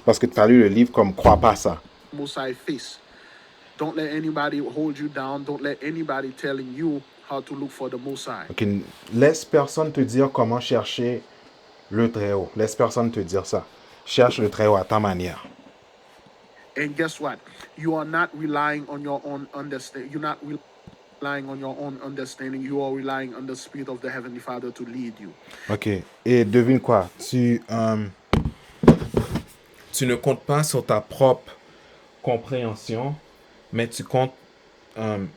parce que tu as lu le livre, comme crois pas ça. The Most High face. Don't let anybody hold you down. Don't let anybody telling you how to look for the Most High. Ok, laisse personne te dire comment chercher le Très-Haut. Laisse personne te dire ça. Cherche le Très-Haut à ta manière. And guess what? You are not relying on your own understanding. You're not relying on your own understanding. You are relying on the Spirit of the Heavenly Father to lead you. Ok, et devine quoi? Tu ne comptes pas sur ta propre compréhension, mais tu comptes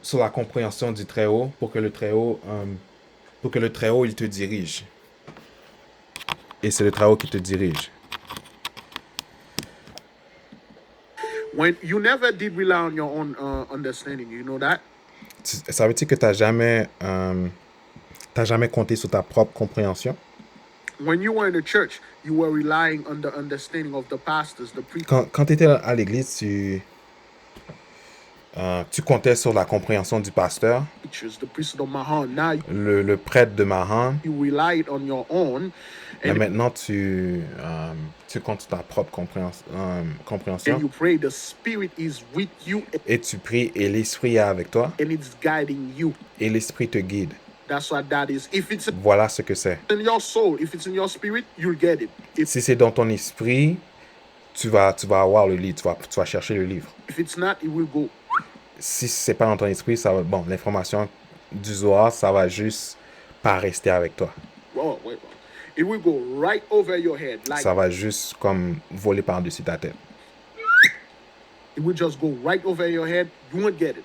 sur la compréhension du Très-Haut pour que le Très-Haut, il te dirige. Et c'est le Très-Haut qui te dirige. When you never did rely on your own understanding, you know that? Ça veut dire que tu n'as jamais compté sur ta propre compréhension? When you were in the church, you were relying on the understanding of the pastors, the preachers, Quand tu étais à l'église, tu comptais sur la compréhension du pasteur, the priesthood of Mahan. Now le prêtre de Mahan. you relied on your own, Mais and, maintenant, tu comptes sur ta propre compréhension. and you pray. The Spirit is with you, Et tu pries et l'Esprit est avec toi. and it's guiding you. Et l'Esprit te guide. That's what that is. If it's Voilà ce que c'est. in your soul, if it's in your spirit, you'll get it. Si c'est dans ton esprit, tu vas avoir le livre. Tu vas chercher le livre. If it's not, it will go. Si c'est pas dans ton esprit, l'information du Zohar, ça va juste pas rester avec toi. Oh, wait. It will go right over your head. Like Ça va juste comme voler par-dessus ta tête. it will just go right over your head. You won't get it.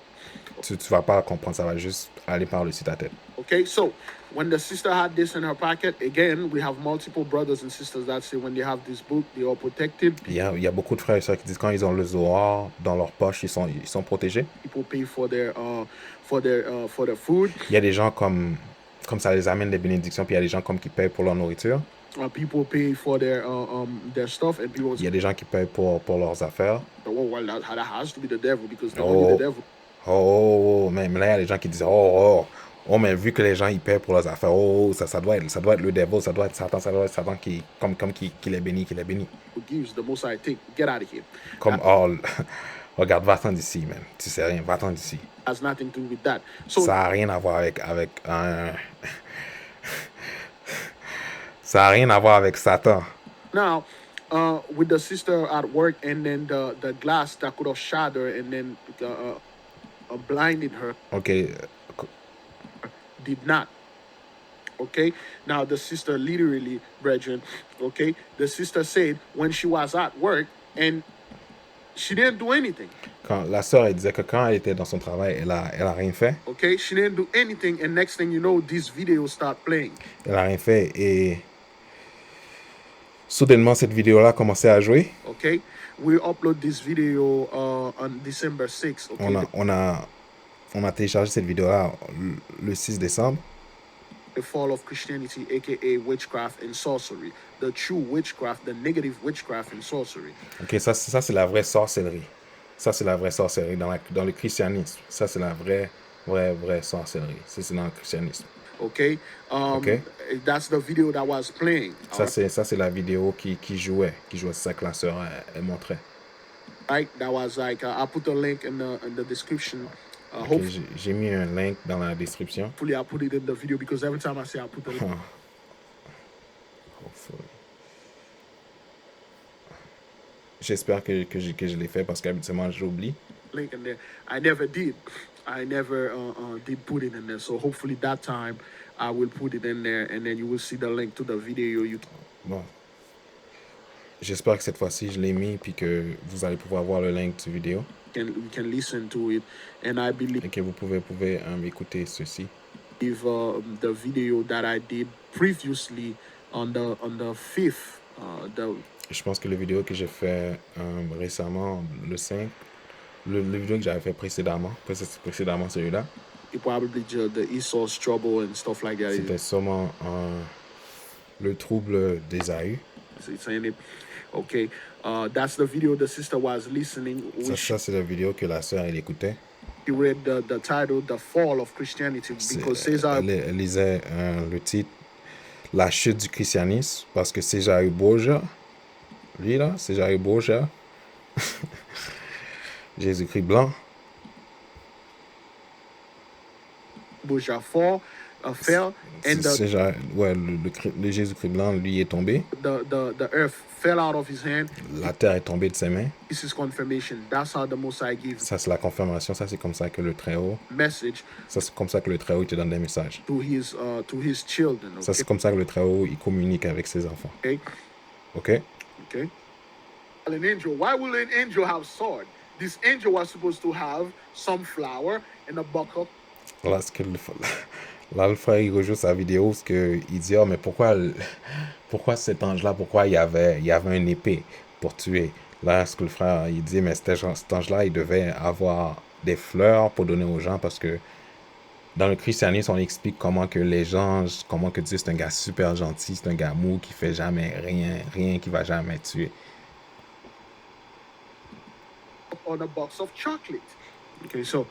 Tu vas pas comprendre, ça va juste aller par-dessus ta tête. Okay, so when the sister had this in her pocket, again, we have multiple brothers and sisters that say when they have this book, they are protected. Il y a beaucoup de frères et sœurs qui disent quand ils ont le Zohar dans leur poche, ils sont protégés. People pay for their food. Il y a des gens comme ça les amène des bénédictions, puis il y a des gens comme qui payent pour leur nourriture. People pay for their stuff, and people Il y a des gens qui payent pour leurs affaires. oh well, that has to be the devil because only the devil. Mais là, il y a des gens qui disent, mais vu que les gens, ils paient pour leurs affaires, ça doit être le devil, ça doit être Satan qui les bénit, Who gives the Most High take? Get out of here. Comme, Regarde, va-t'en d'ici, man. Tu sais rien, va-t'en d'ici. Has nothing to do with that. So Ça n'a rien à voir avec un... Ça n'a rien à voir avec Satan. now, with the sister at work, and then the glass that could have shattered and then blinded her OK. did not. Okay, now the sister literally, brethren, okay, the sister said when she was at work and she didn't do anything. Quand la sœur, elle disait que quand elle était dans son travail, elle a rien fait. Okay, she didn't do anything, and next thing you know, these videos start playing. Elle a rien fait et soudainement, cette vidéo-là a commencé à jouer. Okay, we upload this video on December 6th. Okay, On a téléchargé cette vidéo-là le 6 décembre. the fall of Christianity, aka witchcraft and sorcery, the true witchcraft, the negative witchcraft and sorcery. OK, ça c'est la vraie sorcellerie. Ça, c'est la vraie sorcellerie dans le christianisme. Ça, c'est la vraie sorcellerie. Ça, c'est dans le christianisme. Okay, Okay. That's the video that was playing. Ça, c'est la vidéo qui jouait. C'est ça que la sœur, elle montrait. Right, that was like I put the link in the description. Okay, j'ai mis un link dans la description. Hopefully, I put it in the video because every time I say I put the link. Hopefully. J'espère que je l'ai fait parce qu'habituellement, j'oublie. Link in there. I never did. I never did put it in there. So hopefully that time I will put it in there, and then you will see the link to the video. You Bon. J'espère que cette fois-ci, je l'ai mis puis que vous allez pouvoir voir le link de vidéo can listen to it, and I believe et que vous pouvez écouter ceci. The video that I did previously on the 5th, Je pense que la vidéo que j'ai fait récemment, le 5, le vidéo que j'avais fait précédemment celui-là, it probably the Esau's trouble and stuff like that. c'était sûrement le trouble d'Ésaü. It's saying it. Okay, that's the video the sister was listening. Ça c'est la vidéo que la sœur elle écoutait. She read the title, The Fall of Christianity, because César. Elle lisait le titre, La chute du christianisme, parce que César Borgia, lui là, César Borgia, Jésus-Christ blanc. Borgia fell, and le Jésus-Christ blanc, lui, est tombé. The earth fell out of his hand. La terre est tombée de ses mains. This is confirmation. That's how the Messiah gives. Ça, c'est la confirmation. Ça, c'est comme ça que le Très-Haut. Message. Ça, c'est comme ça que le Très-Haut te donne des messages. To his children. Okay? Ça, c'est comme ça que le Très-Haut, il communique avec ses enfants. Okay. Okay. Okay. An angel. Why will an angel have sword? This angel was supposed to have some flour and a buckle. Là, le frère, il rejoue sa vidéo parce qu'il dit, oh, mais pourquoi cet ange-là, pourquoi il y avait une épée pour tuer? Là, ce que le frère, il dit, mais cet ange-là, il devait avoir des fleurs pour donner aux gens parce que dans le christianisme, on explique comment que comment que Dieu, c'est un gars super gentil, c'est un gars mou qui fait jamais rien qui va jamais tuer. On a box of chocolate. Okay, so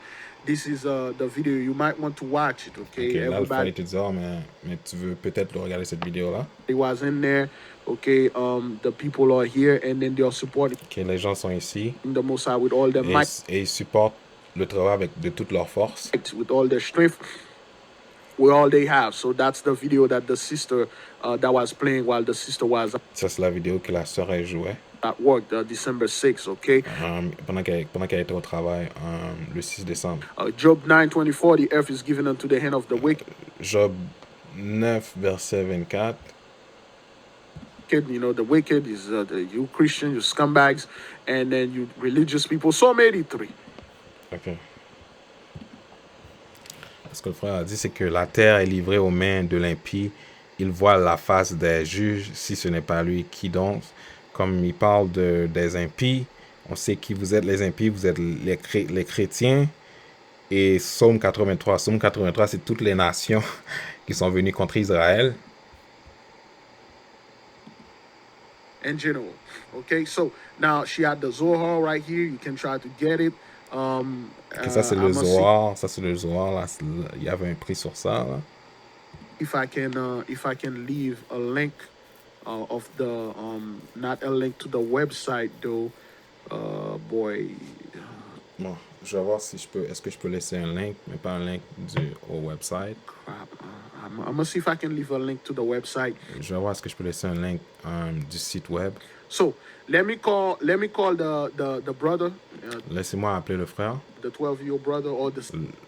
this is the video. You might want to watch it. Okay, là, le frère, il te dit, oh, mais tu veux peut-être regarder cette vidéo-là? It was in there. Okay, the people are here, and then they are supporting. Okay, les gens sont ici. The Most High with all their might. Et ils supportent le travail de toute leur force. With all their strength. With all they have. So that's the video that the sister that was playing while the sister was. Ça, c'est la vidéo que la sœur elle jouait. At work, December 6th, okay? Pendant qu'elle était au travail, le 6 décembre. Job 9:24, the earth is given unto the hand of the wicked. Job 9, verset 24. You know, the wicked is you Christians, you scumbags, and then you religious people. Psalm 83. Ok. Ce que le frère a dit, c'est que la terre est livrée aux mains de l'impie. Il voit la face des juges, si ce n'est pas lui, qui donc? Comme il parle des impies, on sait qui vous êtes les impies, vous êtes les chrétiens. Et Psaume 83, c'est toutes les nations qui sont venues contre Israël. In general, okay? So now she had the Zohar right here. You can try to get it. Ça, c'est le Zohar. Ça, c'est le Zohar. Là, il y avait un prix sur ça. Là. If I can leave a link of the not a link to the website though, boy, Bon, je vais voir si je peux. Est-ce que je peux laisser un link, mais pas un link au website. Crap. I'm gonna see if I can leave a link to the website. Je vais voir est-ce que je peux laisser un link du site web. So let me call the brother, Laissez-moi appeler le frère, the 12-year-old brother, or the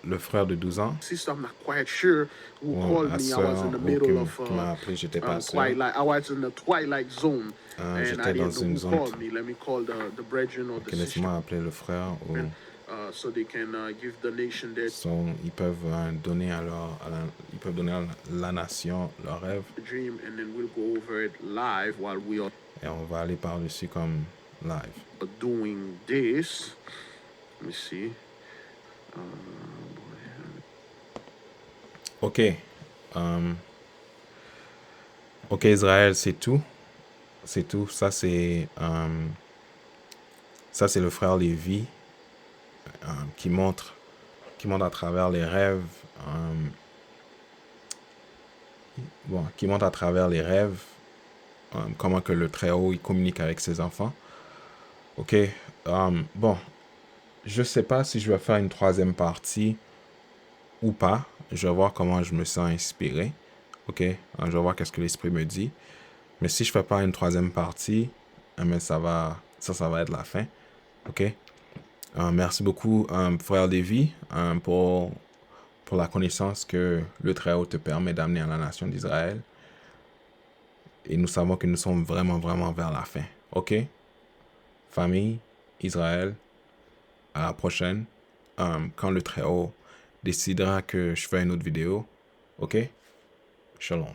le frère de 12 ans. sister. I'm not quite sure who Ou called la me. I sœur was in the ou middle of qui m'a appelé, j'étais pas sûr. twilight. I was in the twilight zone, and j'étais I dans didn't know une who zone. called me. Let me call the brethren or Ok, the sister, laisse-moi appeler le frère. Ou, so they can give the nation their ils peuvent donner ils peuvent donner à la nation leur rêve. dream, and then we'll go over it live while we are Et on va aller par-dessus comme live. doing this. Let me see. Ok. Ok, Israël, c'est tout. C'est tout. Ça, c'est le frère Lévi qui montre à travers les rêves. Qui montre à travers les rêves comment que le Très-Haut il communique avec ses enfants. Ok. Bon, je sais pas si je vais faire une troisième partie ou pas. Je vais voir comment je me sens inspiré. Ok. Je vais voir qu'est-ce que l'esprit me dit. Mais si je fais pas une troisième partie, mais ça va être la fin. Ok. Merci beaucoup, frère Lévi, pour la connaissance que le Très-Haut te permet d'amener à la nation d'Israël. Et nous savons que nous sommes vraiment, vraiment vers la fin. Ok? Famille, Israël, à la prochaine. Quand le Très-Haut décidera que je fais une autre vidéo. Ok? Shalom.